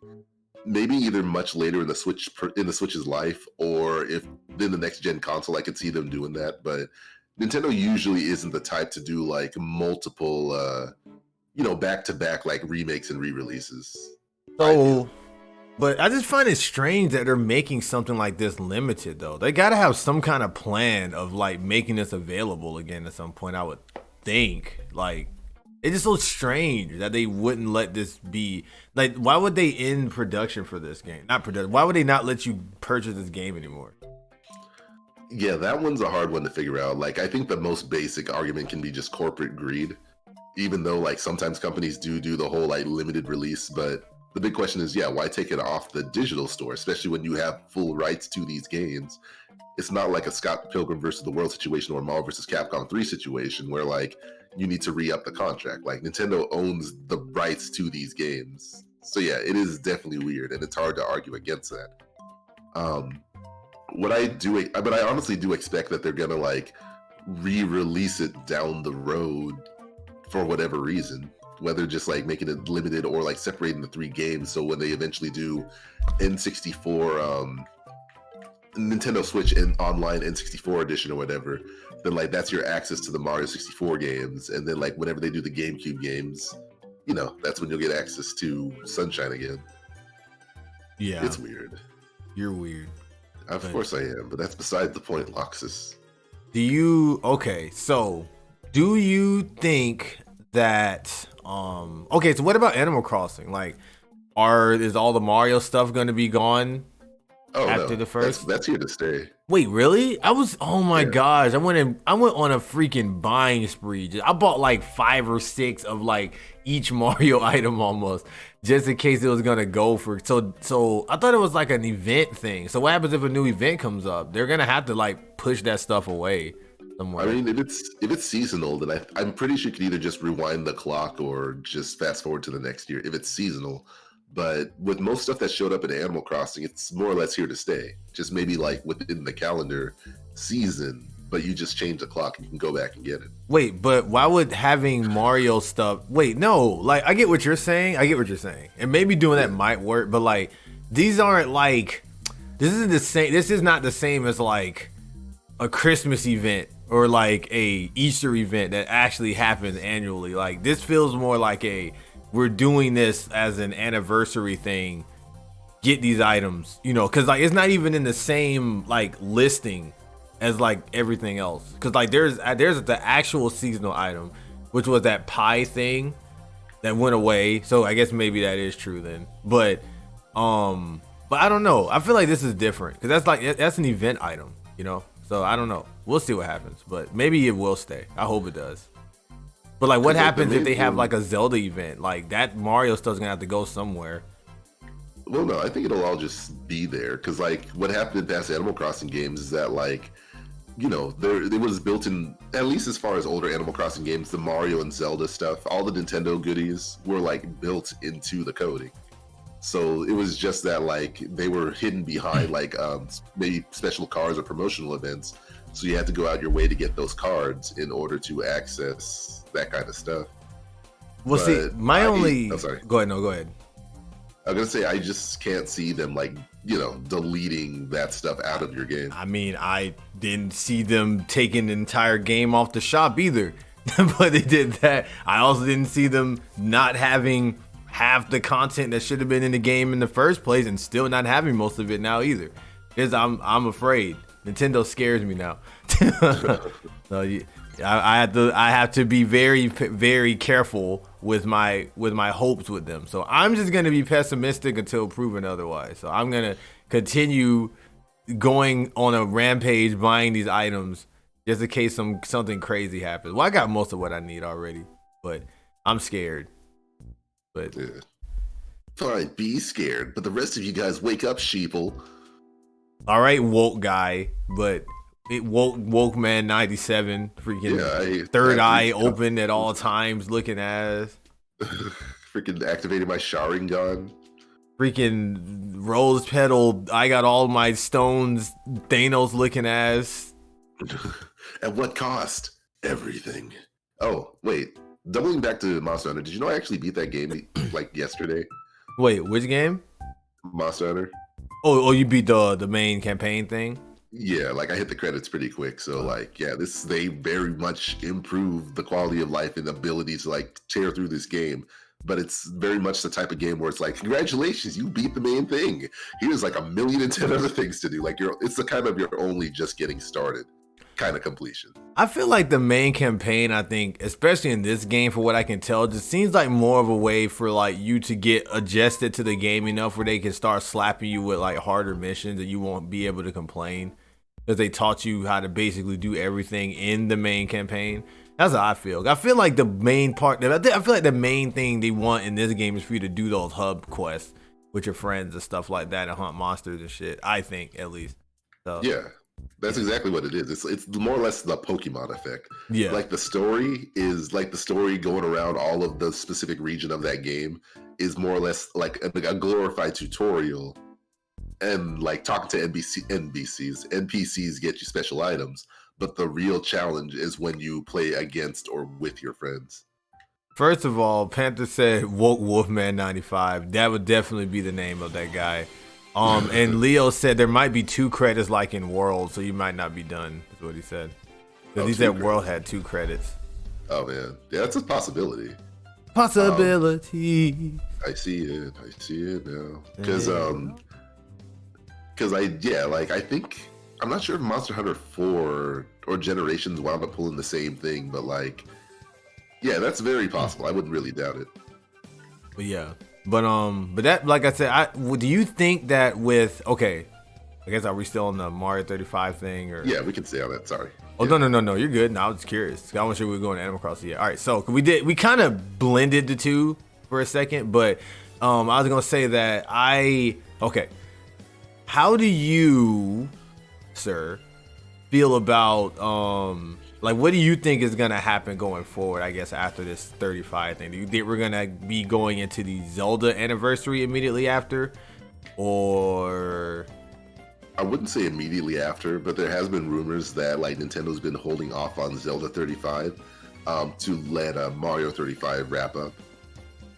Maybe either much later in the Switch's life, or if in the next gen console, I could see them doing that. But Nintendo usually isn't the type to do like multiple, back to back like remakes and re-releases. So, but I just find it strange that they're making something like this limited though. They gotta have some kind of plan of like making this available again at some point, I would think. Like, it's just so strange that they wouldn't let this be. Like, why would they end production for this game? Not production. Why would they not let you purchase this game anymore? Yeah, that one's a hard one to figure out. Like, I think the most basic argument can be just corporate greed, even though like sometimes companies do the whole like limited release. But the big question is, yeah, why take it off the digital store, especially when you have full rights to these games? It's not like a Scott Pilgrim versus the World situation or Marvel versus Capcom 3 situation where like you need to re-up the contract. Like Nintendo owns the rights to these games. So yeah, it is definitely weird, and it's hard to argue against that. But I honestly do expect that they're gonna like re-release it down the road for whatever reason, whether just like making it limited or like separating the 3 games. So when they eventually do N64, Nintendo Switch and online N64 edition or whatever, then like that's your access to the Mario 64 games. And then like whenever they do the GameCube games, that's when you'll get access to Sunshine again. Yeah, It's weird. You're weird. Of course I am, but that's beside the point, Loxus. Do you think that okay, so what about Animal Crossing? Like, is all the Mario stuff gonna be gone after the first? That's here to stay. Wait, really? Oh my gosh, I went on a freaking buying spree. I bought like 5 or 6 of like each Mario item almost, just in case it was gonna go for. So I thought it was like an event thing. So what happens if a new event comes up? They're gonna have to like push that stuff away somewhere. I mean, if it's seasonal, then I'm pretty sure you could either just rewind the clock or just fast forward to the next year if it's seasonal. But with most stuff that showed up in Animal Crossing, it's more or less here to stay. Just maybe like within the calendar season, but you just change the clock and you can go back and get it. Wait, but why would having Mario stuff? Wait, no, like I get what you're saying. And maybe doing that might work, but like these aren't like this isn't the same. This is not the same as like a Christmas event or like a Easter event that actually happens annually. Like this feels more like we're doing this as an anniversary thing. Get these items, because like it's not even in the same like listing as like everything else. Because like there's the actual seasonal item, which was that pie thing that went away. So I guess maybe that is true then. But I don't know. I feel like this is different because that's an event item, So I don't know. We'll see what happens, but maybe it will stay. I hope it does. But like, what happens if they have like a Zelda event? Like that Mario stuff's gonna have to go somewhere. Well, no, I think it'll all just be there because like what happened in past Animal Crossing games is that like, it was built in, at least as far as older Animal Crossing games, the Mario and Zelda stuff, all the Nintendo goodies were like built into the coding. So it was just that like they were hidden behind like maybe special cards or promotional events. So you had to go out your way to get those cards in order to access that kind of stuff. Well, see, sorry. Go ahead. I was gonna say I just can't see them like deleting that stuff out of your game. I mean, I didn't see them taking the entire game off the shop either, but they did that. I also didn't see them not having half the content that should have been in the game in the first place, and still not having most of it now either. Because I'm afraid. Nintendo scares me now. So I have to be very, very careful with my hopes with them. So I'm just gonna be pessimistic until proven otherwise. So I'm gonna continue going on a rampage buying these items just in case something crazy happens. Well, I got most of what I need already, but I'm scared. But yeah. Fine, be scared. But the rest of you guys wake up, sheeple. All right, woke guy, but it woke man 97, freaking third eye open at all times, looking ass. Freaking activating my Sharingan. Freaking rose petal. I got all my stones. Thanos looking ass. At what cost? Everything. Oh wait, doubling back to Monster Hunter. Did you know I actually beat that game like yesterday? Wait, which game? Monster Hunter. Oh, you beat the main campaign thing? Yeah, like I hit the credits pretty quick. So like, yeah, they very much improved the quality of life and ability to like tear through this game. But it's very much the type of game where it's like, congratulations, you beat the main thing. Here's like 1,010,000 other things to do. Like it's the kind of you're only just getting started kind of completion. I feel like the main campaign, I think, especially in this game, for what I can tell, just seems like more of a way for like you to get adjusted to the game enough where they can start slapping you with like harder missions and you won't be able to complain because they taught you how to basically do everything in the main campaign. That's how I feel. I feel like the main part, I feel like the main thing they want in this game is for you to do those hub quests with your friends and stuff like that and hunt monsters and shit. I think, at least. So. Yeah. That's exactly what it is. It's more or less the Pokemon effect. Yeah. Like the story going around all of the specific region of that game is more or less like a glorified tutorial, and like talking to NPCs get you special items. But the real challenge is when you play against or with your friends. First of all, Panther said Woke Wolfman 95. That would definitely be the name of that guy. And Leo said there might be 2 credits like in World, so you might not be done, is what he said. Because he said World had 2 credits. Oh man, yeah, that's a possibility. Possibility. I see it now. Because I think I'm not sure if Monster Hunter 4 or Generations wound up pulling the same thing, but like, yeah, that's very possible. I wouldn't really doubt it. But yeah. But that, like I said, do you think that with, okay, I guess are we still on the Mario 35 thing? Or? Yeah, we can stay on that. Sorry. Oh, yeah. No, you're good. No, I was curious. I wasn't sure we were going to Animal Crossing yet. All right, so we kind of blended the two for a second, but I was going to say that how do you, sir, feel about, like, what do you think is going to happen going forward, I guess, after this 35 thing? Do you think we're going to be going into the Zelda anniversary immediately after? Or... I wouldn't say immediately after, but there has been rumors that, like, Nintendo's been holding off on Zelda 35 to let Mario 35 wrap up.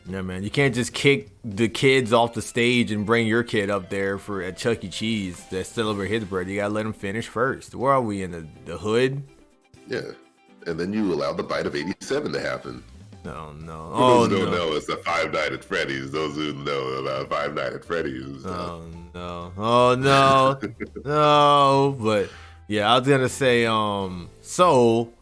Yeah, man. You can't just kick the kids off the stage and bring your kid up there for a Chuck E. Cheese to celebrate his birthday. You got to let him finish first. Where are we, in the hood? Yeah, and then you allow the bite of 87 to happen. No. For those who don't know, it's the Five Nights at Freddy's. Those who know about Five Nights at Freddy's. Oh no. No. But yeah, I was gonna say, so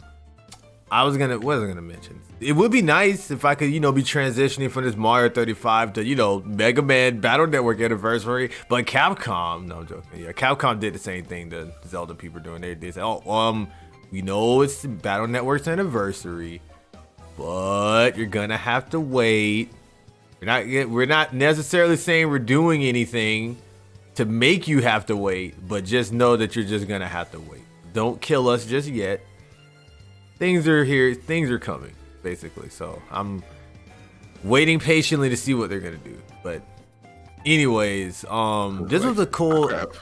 what was I gonna mention? It would be nice if I could, be transitioning from this Mario 35 to, Mega Man Battle Network anniversary. But Capcom, no, I'm joking. Yeah, Capcom did the same thing the Zelda people are doing. They said, we know it's Battle Network's anniversary, but you're gonna have to wait. We're not necessarily saying we're doing anything to make you have to wait, but just know that you're just gonna have to wait. Don't kill us just yet. Things are here. Things are coming, basically. So I'm waiting patiently to see what they're gonna do. But anyways, this was a cool. Crap,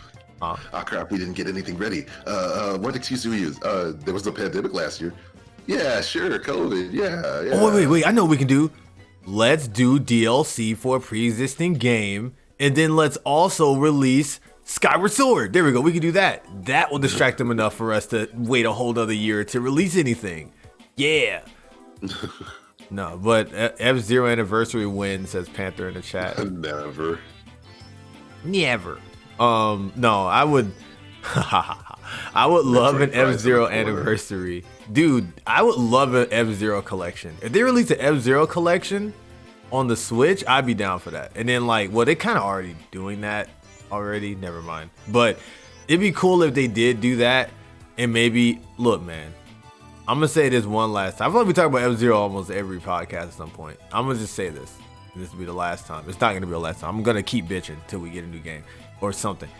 we didn't get anything ready. What excuse do we use? There was a pandemic last year. Yeah, sure, COVID, yeah. Oh, wait, I know what we can do. Let's do DLC for a pre-existing game, and then let's also release Skyward Sword. There we go, we can do that. That will distract them enough for us to wait a whole other year to release anything. Yeah. No, but F-Zero anniversary win, says Panther in the chat. Never. Never. No, I would. I would love an F-Zero anniversary, dude. I would love an F-Zero collection. If they release an F-Zero collection on the Switch, I'd be down for that. And then like, well, they kind of already doing that already. Never mind. But it'd be cool if they did do that. And maybe, look, man, I'm gonna say this one last time. I feel like we talk about F-Zero almost every podcast at some point. I'm gonna just say this. This will be the last time. It's not gonna be the last time. I'm gonna keep bitching till we get a new game or something.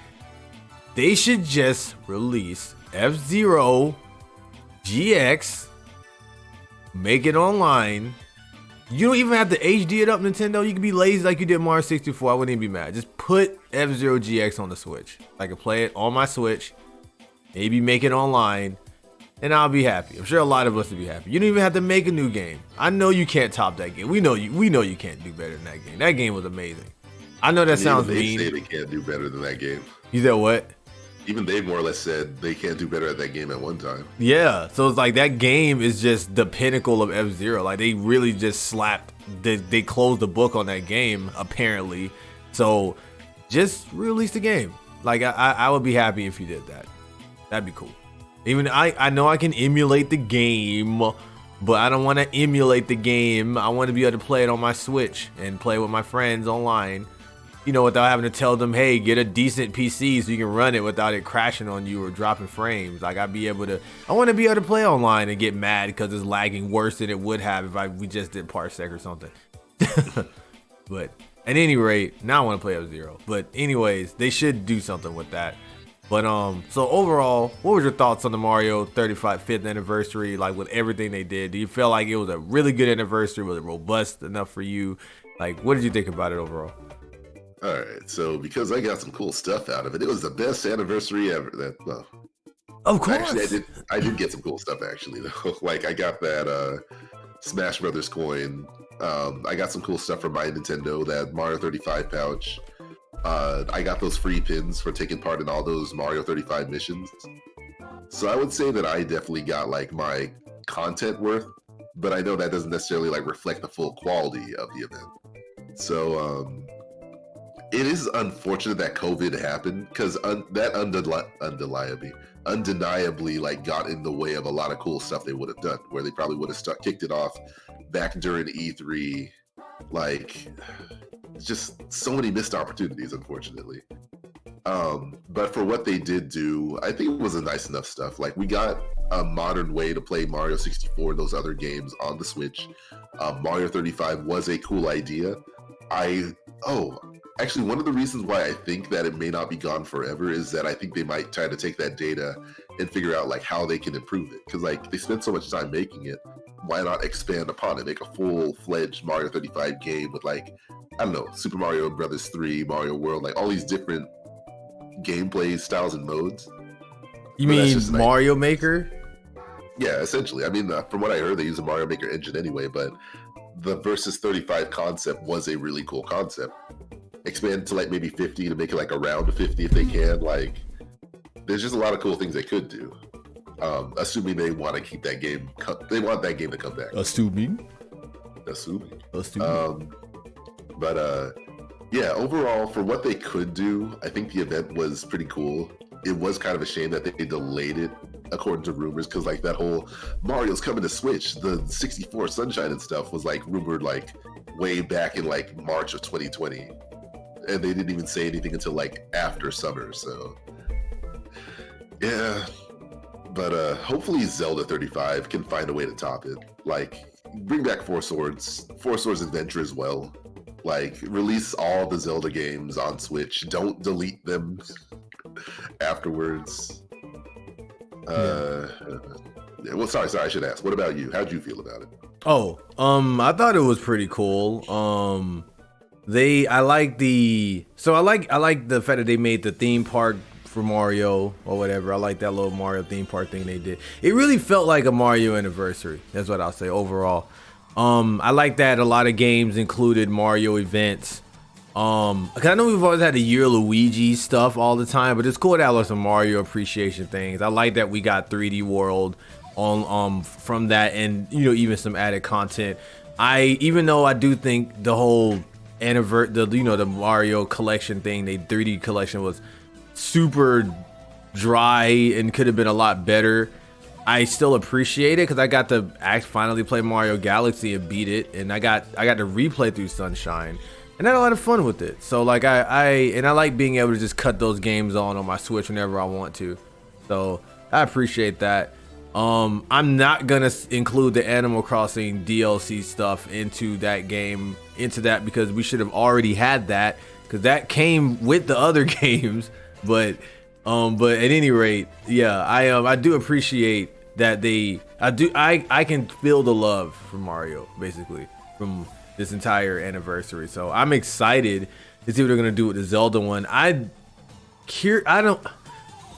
They should just release F-Zero GX, make it online. You don't even have to HD it up, Nintendo. You can be lazy like you did Mario 64. I wouldn't even be mad. Just put F-Zero GX on the Switch. I can play it on my Switch. Maybe make it online, and I'll be happy. I'm sure a lot of us will be happy. You don't even have to make a new game. I know you can't top that game. We know you can't do better than that game. That game was amazing. I know that sounds mean. They say they can't do better than that game. You said what? Even they more or less said they can't do better at that game at one time. Yeah, so it's like that game is just the pinnacle of F-Zero. Like they really just slapped. They closed the book on that game apparently. So just release the game. Like I would be happy if you did that. That'd be cool. Even I know I can emulate the game, but I don't want to emulate the game. I want to be able to play it on my Switch and play with my friends online. You know, without having to tell them, hey, get a decent PC so you can run it without it crashing on you or dropping frames. Like I want to be able to play online and get mad because it's lagging worse than it would have if we just did Parsec or something. But at any rate, now I want to play F-Zero. But anyways, they should do something with that. But so overall, what was your thoughts on the Mario 35th anniversary? Like with everything they did, do you feel like it was a really good anniversary? Was it robust enough for you? Like, what did you think about it overall? All right, so because I got some cool stuff out of it, it was the best anniversary ever. Of course. Actually, I did get some cool stuff actually though. Like I got that Smash Brothers coin. I got some cool stuff from my Nintendo. That Mario 35 pouch. I got those free pins for taking part in all those Mario 35 missions. So I would say that I definitely got like my content worth, but I know that doesn't necessarily like reflect the full quality of the event. So it is unfortunate that COVID happened because that undeniably like got in the way of a lot of cool stuff they would have done, where they probably would have kicked it off back during E3. Like, just so many missed opportunities, unfortunately. But for what they did do, I think it was a nice enough stuff. Like, we got a modern way to play Mario 64 and those other games on the Switch. Mario 35 was a cool idea. Actually, one of the reasons why I think that it may not be gone forever is that I think they might try to take that data and figure out like how they can improve it. Because like they spent so much time making it, why not expand upon it? Make a full-fledged Mario 35 game with like, I don't know, Super Mario Brothers 3, Mario World, like all these different gameplay styles and modes. You mean Mario Maker? Yeah, essentially. I mean, from what I heard, they use a Mario Maker engine anyway, but the Versus 35 concept was a really cool concept. Expand to like maybe 50 to make it like around 50 if they can. Like, there's just a lot of cool things they could do. Assuming they want to keep that game, they want that game to come back. Assuming. Yeah, overall, for what they could do, I think the event was pretty cool. It was kind of a shame that they delayed it, according to rumors, because like that whole Mario's coming to Switch, the 64 Sunshine and stuff was like rumored like way back in like March of 2020, and they didn't even say anything until like after summer. So yeah, but hopefully Zelda 35 can find a way to top it. Like bring back Four Swords Adventure as well. Like release all the Zelda games on Switch. Don't delete them afterwards. Well, sorry, I should ask. What about you? How'd you feel about it? I thought it was pretty cool. I like the fact that they made the theme park for Mario or whatever. I like that little Mario theme park thing they did. It really felt like a Mario anniversary. That's what I'll say overall. I like that a lot of games included Mario events. Cause I know we've always had the Year Luigi stuff all the time, but it's cool to have some Mario appreciation things. I like that we got 3D World on from that, and you know, even some added content even though I do think the whole the Mario collection thing, the 3D collection was super dry and could have been a lot better. I still appreciate it because I got to finally play Mario Galaxy and beat it, and I got to replay through Sunshine, and I had a lot of fun with it. So like I like being able to just cut those games on my Switch whenever I want to. So I appreciate that. I'm not gonna include the Animal Crossing DLC stuff into that because we should have already had that because that came with the other games. But at any rate, yeah, I do appreciate that I can feel the love for Mario basically from this entire anniversary. So I'm excited to see what they're gonna do with the Zelda one. I'm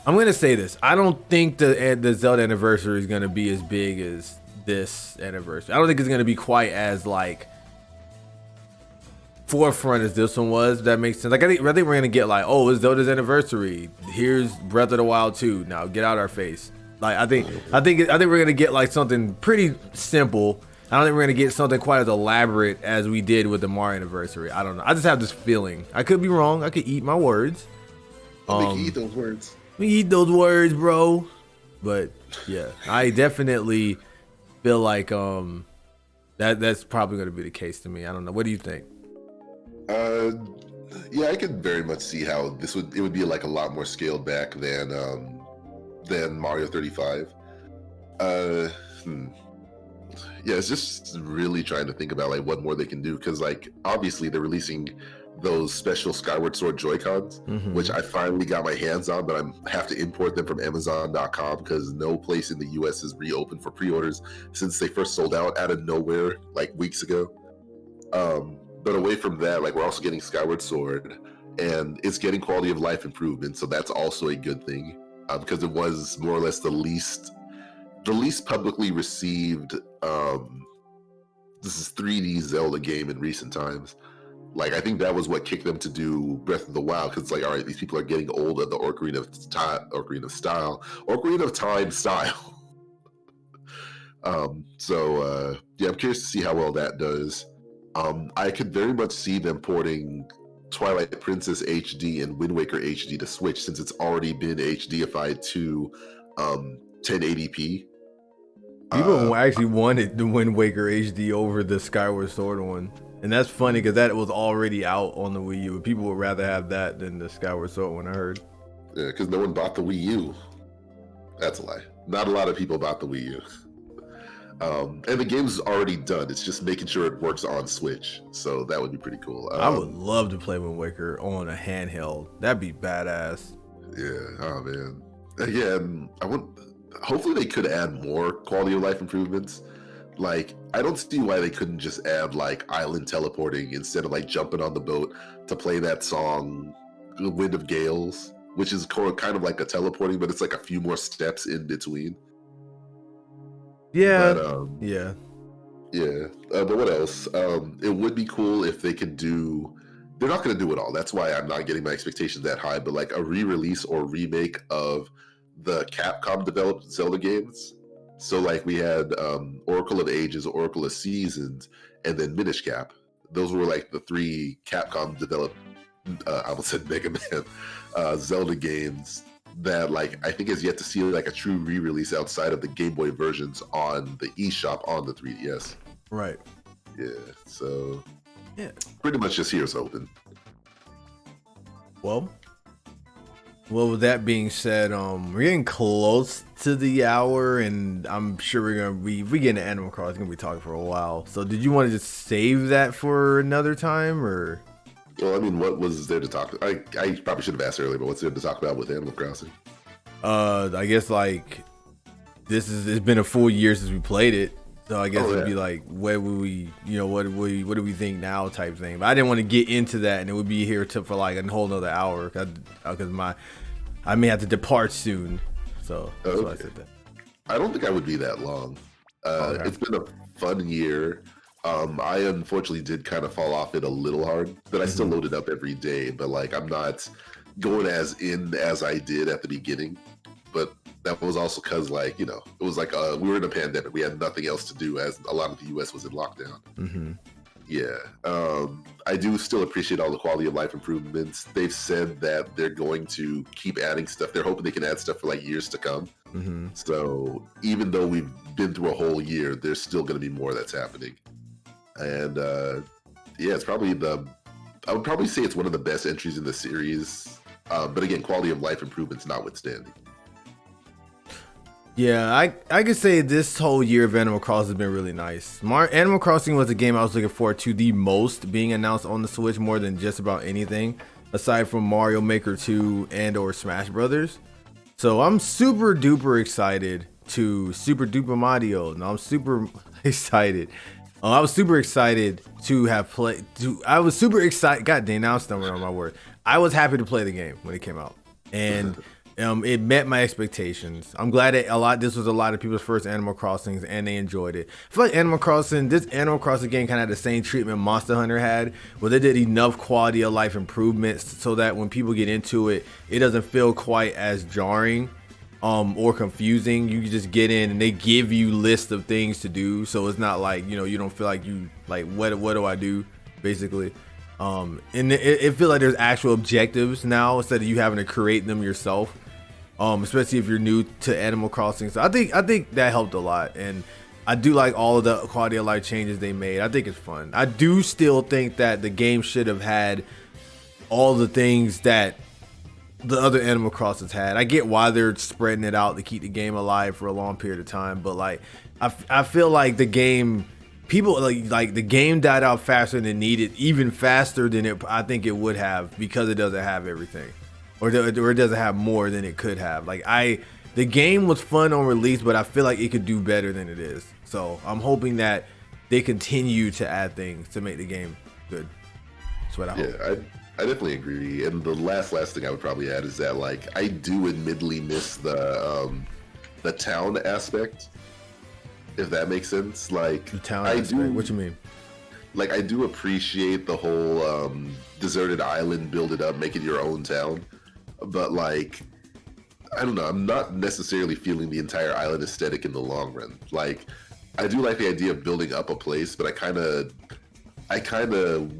gonna say this. I don't think the Zelda anniversary is gonna be as big as this anniversary. I don't think it's gonna be quite as like forefront as this one was. If that makes sense. Like I think we're gonna get like, oh, it's Zelda's anniversary. Here's Breath of the Wild 2. Now get out our face. Like I think we're gonna get like something pretty simple. I don't think we're gonna get something quite as elaborate as we did with the Mario anniversary. I don't know. I just have this feeling. I could be wrong. I could eat my words. Eat those words. We eat those words, bro. But yeah, I definitely feel like that's probably going to be the case to me. I don't know. What do you think? Yeah, I could very much see how it would be like a lot more scaled back than Mario 35. Yeah, it's just really trying to think about like what more they can do because like obviously they're releasing those special Skyward Sword Joy-Cons, which I finally got my hands on, but I have to import them from Amazon.com because no place in the US is reopened for pre-orders since they first sold out of nowhere like weeks ago. But away from that, like we're also getting Skyward Sword, and it's getting quality of life improvement, so that's also a good thing because it was more or less the least publicly received. This is 3D Zelda game in recent times. Like I think that was what kicked them to do Breath of the Wild because it's like, all right, these people are getting old of the Ocarina of Time style. Yeah, I'm curious to see how well that does. I could very much see them porting Twilight Princess HD and Wind Waker HD to Switch since it's already been HDified to 1080p. People actually wanted the Wind Waker HD over the Skyward Sword one. And that's funny because that was already out on the Wii U. People would rather have that than the Skyward Sword one, I heard. Yeah, because no one bought the Wii U. That's a lie. Not a lot of people bought the Wii U. And the game's already done. It's just making sure it works on Switch. So that would be pretty cool. I would love to play Wind Waker on a handheld. That'd be badass. Yeah, oh man. Again, hopefully they could add more quality of life improvements. Like, I don't see why they couldn't just add like island teleporting instead of like jumping on the boat to play that song, The Wind of Gales, which is kind of like a teleporting, but it's like a few more steps in between. Yeah. But what else? It would be cool if they could do. They're not going to do it all. That's why I'm not getting my expectations that high. But like a re-release or remake of the Capcom developed Zelda games. So like we had Oracle of Ages, Oracle of Seasons, and then Minish Cap. Those were like the 3 Capcom developed, I almost said Mega Man, Zelda games that like I think is yet to see like a true re-release outside of the Game Boy versions on the eShop on the 3DS. Right. Yeah. So yeah, pretty much just here's hoping. Well, with that being said, we're getting close to the hour, and I'm sure if we get into Animal Crossing, gonna be talking for a while. So, did you want to just save that for another time, or? Well, I mean, what was there to talk? I probably should have asked earlier, but what's there to talk about with Animal Crossing? I guess like it's been a full year since we played it, so I guess it'd be like, what would we, what do we think now type thing. But I didn't want to get into that, and it would be here for like a whole nother hour because I may have to depart soon, so that's why I said that. I don't think I would be that long. It's been a fun year. I unfortunately did kind of fall off it a little hard, but I still load it up every day. But like, I'm not going as in as I did at the beginning. But that was also because, like, you know, it was like we were in a pandemic. We had nothing else to do, as a lot of the U.S. was in lockdown. Mm-hmm. Yeah, I do still appreciate all the quality of life improvements. They've said that they're going to keep adding stuff. They're hoping they can add stuff for like years to come. Mm-hmm. So even though we've been through a whole year, there's still going to be more that's happening. And yeah, it's probably I would probably say it's one of the best entries in the series. But again, quality of life improvements notwithstanding. Yeah, I could say this whole year of Animal Crossing has been really nice. Animal Crossing was a game I was looking forward to the most being announced on the Switch, more than just about anything, aside from Mario Maker 2 and or Smash Brothers. So I'm super duper excited to Super Duper Mario. No, I'm super excited. I was super excited to have played. I was super excited. God dang, now I'm stumbling on my word. I was happy to play the game when it came out, and it met my expectations. I'm glad that this was a lot of people's first Animal Crossings, and they enjoyed it. I feel like this Animal Crossing game kind of had the same treatment Monster Hunter had, where they did enough quality of life improvements so that when people get into it, it doesn't feel quite as jarring or confusing. You can just get in and they give you lists of things to do, so it's not like, you know, you don't feel like you like what do I do basically. And it feels like there's actual objectives now instead of you having to create them yourself, especially if you're new to Animal Crossing. So I think that helped a lot, and I do like all of the quality of life changes they made. I think it's fun. I do still think that the game should have had all the things that the other Animal Crossings had. I get why they're spreading it out to keep the game alive for a long period of time, but like I feel like the game, people like the game died out faster than it needed, even faster than I think it would have, because it doesn't have everything, or it doesn't have more than it could have. The game was fun on release, but I feel like it could do better than it is. So I'm hoping that they continue to add things to make the game good. That's what I hope. Yeah, I definitely agree. And the last thing I would probably add is that, like, I do admittedly miss the town aspect, if that makes sense. Like, the town aspect. What you mean? Like, I do appreciate the whole deserted island, build it up, make it your own town. But, like, I don't know, I'm not necessarily feeling the entire island aesthetic in the long run. Like, I do like the idea of building up a place, but I kind of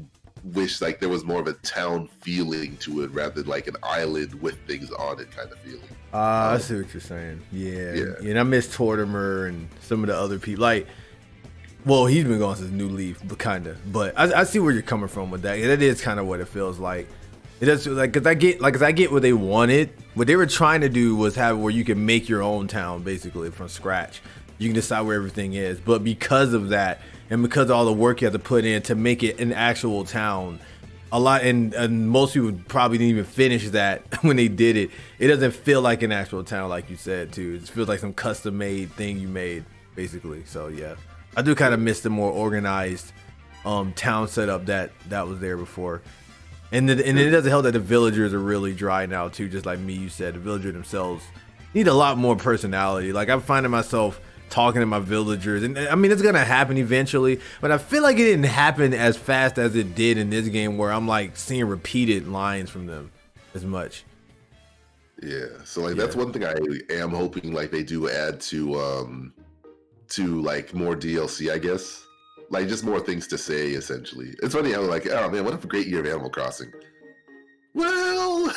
wish like there was more of a town feeling to it rather than like an island with things on it kind of feeling. I see what you're saying. Yeah. And I miss Tortimer and some of the other people. Like, well, he's been gone since New Leaf, but kind of. But I see where you're coming from with that. That is kind of what it feels like. It does, like, cause I get what they wanted. What they were trying to do was have where you can make your own town basically from scratch. You can decide where everything is, but because of that, and because of all the work you have to put in to make it an actual town, a lot, and most people probably didn't even finish that when they did it. It doesn't feel like an actual town, like you said too. It feels like some custom made thing you made, basically. So yeah, I do kind of miss the more organized town setup that was there before. And it doesn't help that the villagers are really dry now too. Just like you said, the villagers themselves need a lot more personality. Like, I'm finding myself talking to my villagers, and I mean, it's gonna happen eventually, but I feel like it didn't happen as fast as it did in this game, where I'm like seeing repeated lines from them as much. Yeah, so like that's one thing I am hoping like they do add to like more DLC, I guess, like just more things to say. Essentially, it's funny how like, oh man, what a great year of Animal Crossing. Well,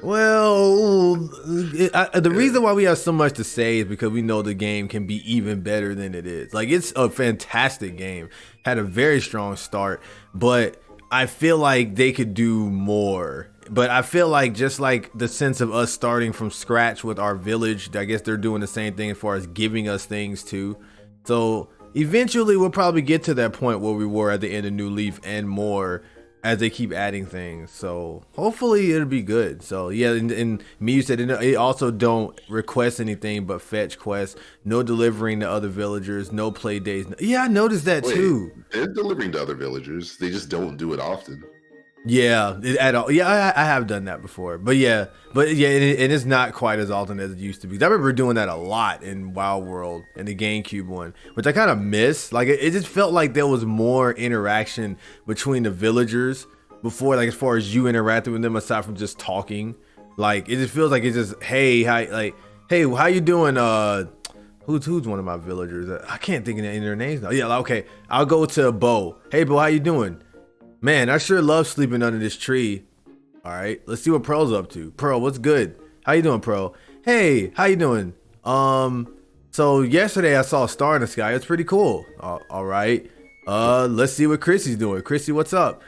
the reason why we have so much to say is because we know the game can be even better than it is. Like, it's a fantastic game, had a very strong start, but I feel like they could do more. But I feel like just like the sense of us starting from scratch with our village, I guess they're doing the same thing as far as giving us things too. So eventually we'll probably get to that point where we were at the end of New Leaf and more, as they keep adding things. So hopefully it'll be good. So yeah, and you said it also don't request anything but fetch quests, no delivering to other villagers, no play days. Yeah, I noticed that too. They're delivering to other villagers, they just don't do it often. Yeah, at all. Yeah, I have done that before, but yeah, and it's not quite as often as it used to be. I remember doing that a lot in Wild World and the GameCube one, which I kind of miss. Like, it just felt like there was more interaction between the villagers before, like as far as you interacting with them aside from just talking. Like, it just feels like it's just, hey, hi, like Hey, how you doing? Who's one of my villagers? I can't think of any of their names now. Yeah, okay. I'll go to Bo. Hey, Bo, how you doing? Man, I sure love sleeping under this tree. All right, let's see what Pearl's up to. Pearl, what's good? How you doing, Pearl? Hey, how you doing? So yesterday I saw a star in the sky. It's pretty cool. All right. Let's see what Chrissy's doing. Chrissy, what's up?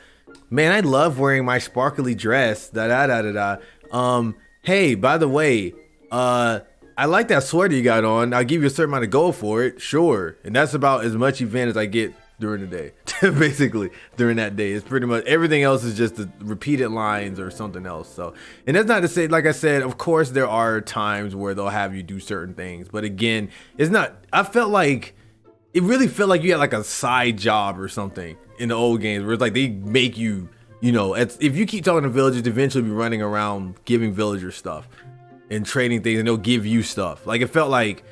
Man, I love wearing my sparkly dress. Da da da da da. Hey, by the way, I like that sweater you got on. I'll give you a certain amount of gold for it, sure. And that's about as much event as I get during the day. Basically, during that day. It's pretty much everything else is just the repeated lines or something else. So, and that's not to say, like I said, of course there are times where they'll have you do certain things. But again, it's not, I felt like, it really felt like you had like a side job or something in the old games where it's like they make you, you know, if you keep talking to villagers, eventually be running around giving villagers stuff and trading things, and they'll give you stuff. Like it felt like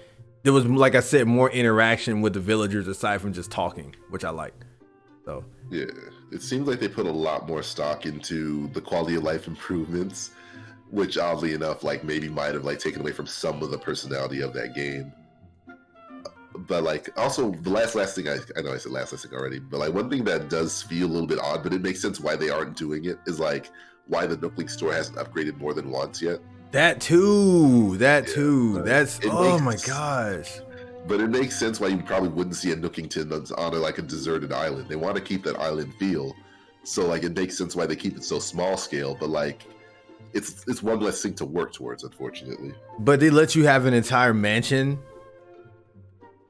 there was, like I said, more interaction with the villagers aside from just talking, which I liked. So yeah, it seems like they put a lot more stock into the quality of life improvements, which oddly enough, like maybe might have like taken away from some of the personality of that game. But like also the last thing I know I said last thing already, but like one thing that does feel a little bit odd, but it makes sense why they aren't doing it, is like why the Nookling store hasn't upgraded more than once yet. That too. That's oh my gosh. But it makes sense why you probably wouldn't see a Nookington on a deserted island. They want to keep that island feel, so like it makes sense why they keep it so small scale. But like, it's one less thing to work towards, unfortunately. But they let you have an entire mansion.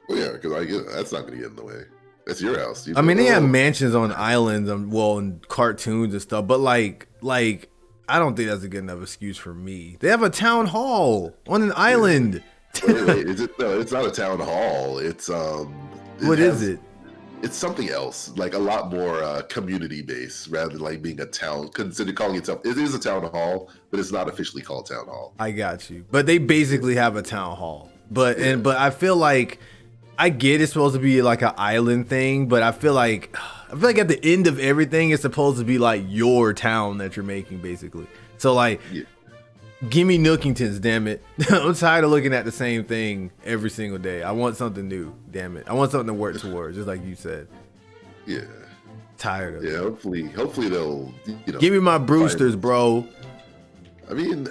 Well, yeah, because that's not going to get in the way. That's your house. I mean, they have mansions on islands, well, in cartoons and stuff. But like, I don't think that's a good enough excuse for me. They have a town hall on an island. Wait, is it? No, it's not a town hall. It's What is it? It's something else, like a lot more community based rather than like being a town. Consider calling itself. It is a town hall, but it's not officially called town hall. I got you. But they basically have a town hall. But I feel like I get it's supposed to be like an island thing, but I feel like at the end of everything, it's supposed to be like your town that you're making, basically. So like, give me Nookingtons, damn it. I'm tired of looking at the same thing every single day. I want something new, damn it. I want something to work towards, just like you said. Yeah. Tired of it. Yeah, hopefully they'll, give me my Brewsters, bro. I mean,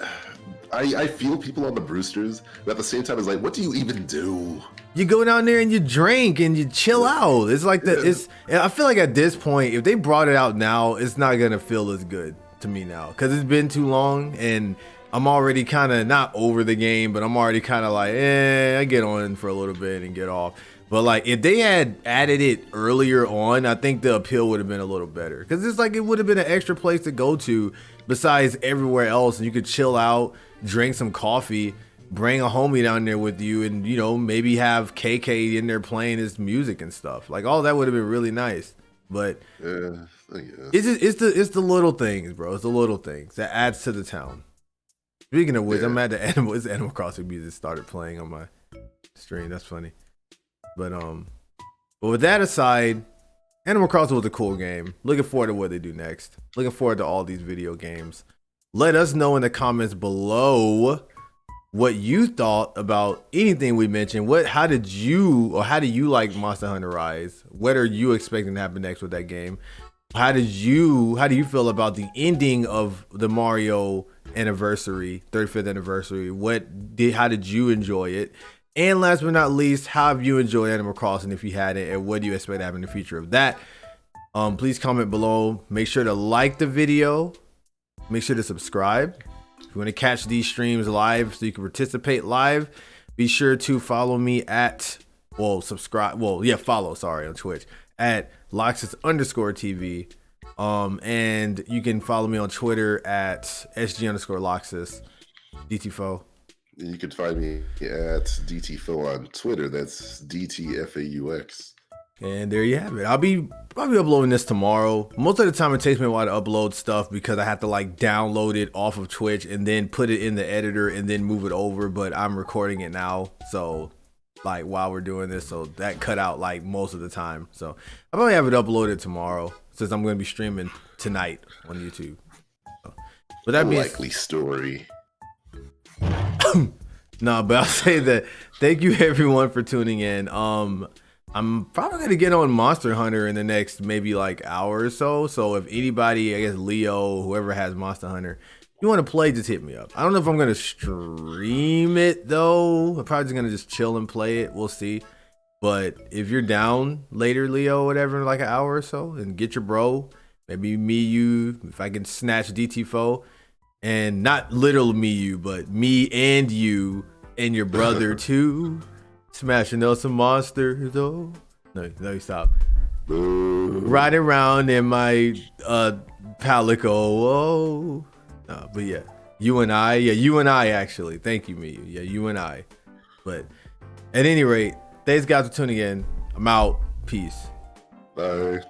I feel people on the Brewsters, but at the same time, it's like, what do you even do? You go down there and you drink and you chill out. It's like I feel like at this point, if they brought it out now, it's not gonna feel as good to me now because it's been too long and I'm already kind of not over the game, but I'm already kind of like, I get on for a little bit and get off. But like if they had added it earlier on, I think the appeal would have been a little better because it's like it would have been an extra place to go to besides everywhere else, and you could chill out, drink some coffee, bring a homie down there with you, and maybe have KK in there playing his music and stuff. Like all that would have been really nice. But it's the little things, bro. It's the little things that adds to the town. Speaking of which, I'm mad that Animal Crossing music started playing on my stream. That's funny. But with that aside, Animal Crossing was a cool game. Looking forward to what they do next. Looking forward to all these video games. Let us know in the comments below what you thought about anything we mentioned. How do you like Monster Hunter Rise? What are you expecting to happen next with that game? How do you feel about the ending of the Mario anniversary, 35th anniversary? How did you enjoy it? And last but not least, how have you enjoyed Animal Crossing if you hadn't, and what do you expect to happen in the future of that? Please comment below. Make sure to like the video. Make sure to subscribe. If you want to catch these streams live so you can participate live, be sure to follow me follow on Twitch at Loxus_TV. And you can follow me on Twitter at SG_Loxus. DT-Faux. You can find me at DT-Faux on Twitter. That's DTFAUX. And there you have it. I'll be uploading this tomorrow. Most of the time it takes me a while to upload stuff because I have to like download it off of Twitch and then put it in the editor and then move it over. But I'm recording it now, so like while we're doing this, so that cut out like most of the time. So I'll probably have it uploaded tomorrow since I'm going to be streaming tonight on YouTube. So, but that likely story. No, but I'll say that thank you everyone for tuning in. I'm probably gonna get on Monster Hunter in the next maybe like hour or so. So if anybody, I guess Leo, whoever has Monster Hunter, you want to play, just hit me up. I don't know if I'm gonna stream it though. I'm probably just gonna just chill and play it. We'll see. But if you're down later, Leo, whatever, in like an hour or so, and get your bro, maybe me, you, if I can snatch DT-Faux, and not literal me, you, but me and you and your brother too, smashing out some monsters, though. No, stop. Riding around in my Palico. Oh, no, but yeah, you and I actually. Thank you, me. Yeah, you and I. But at any rate, thanks guys for tuning in. I'm out. Peace. Bye.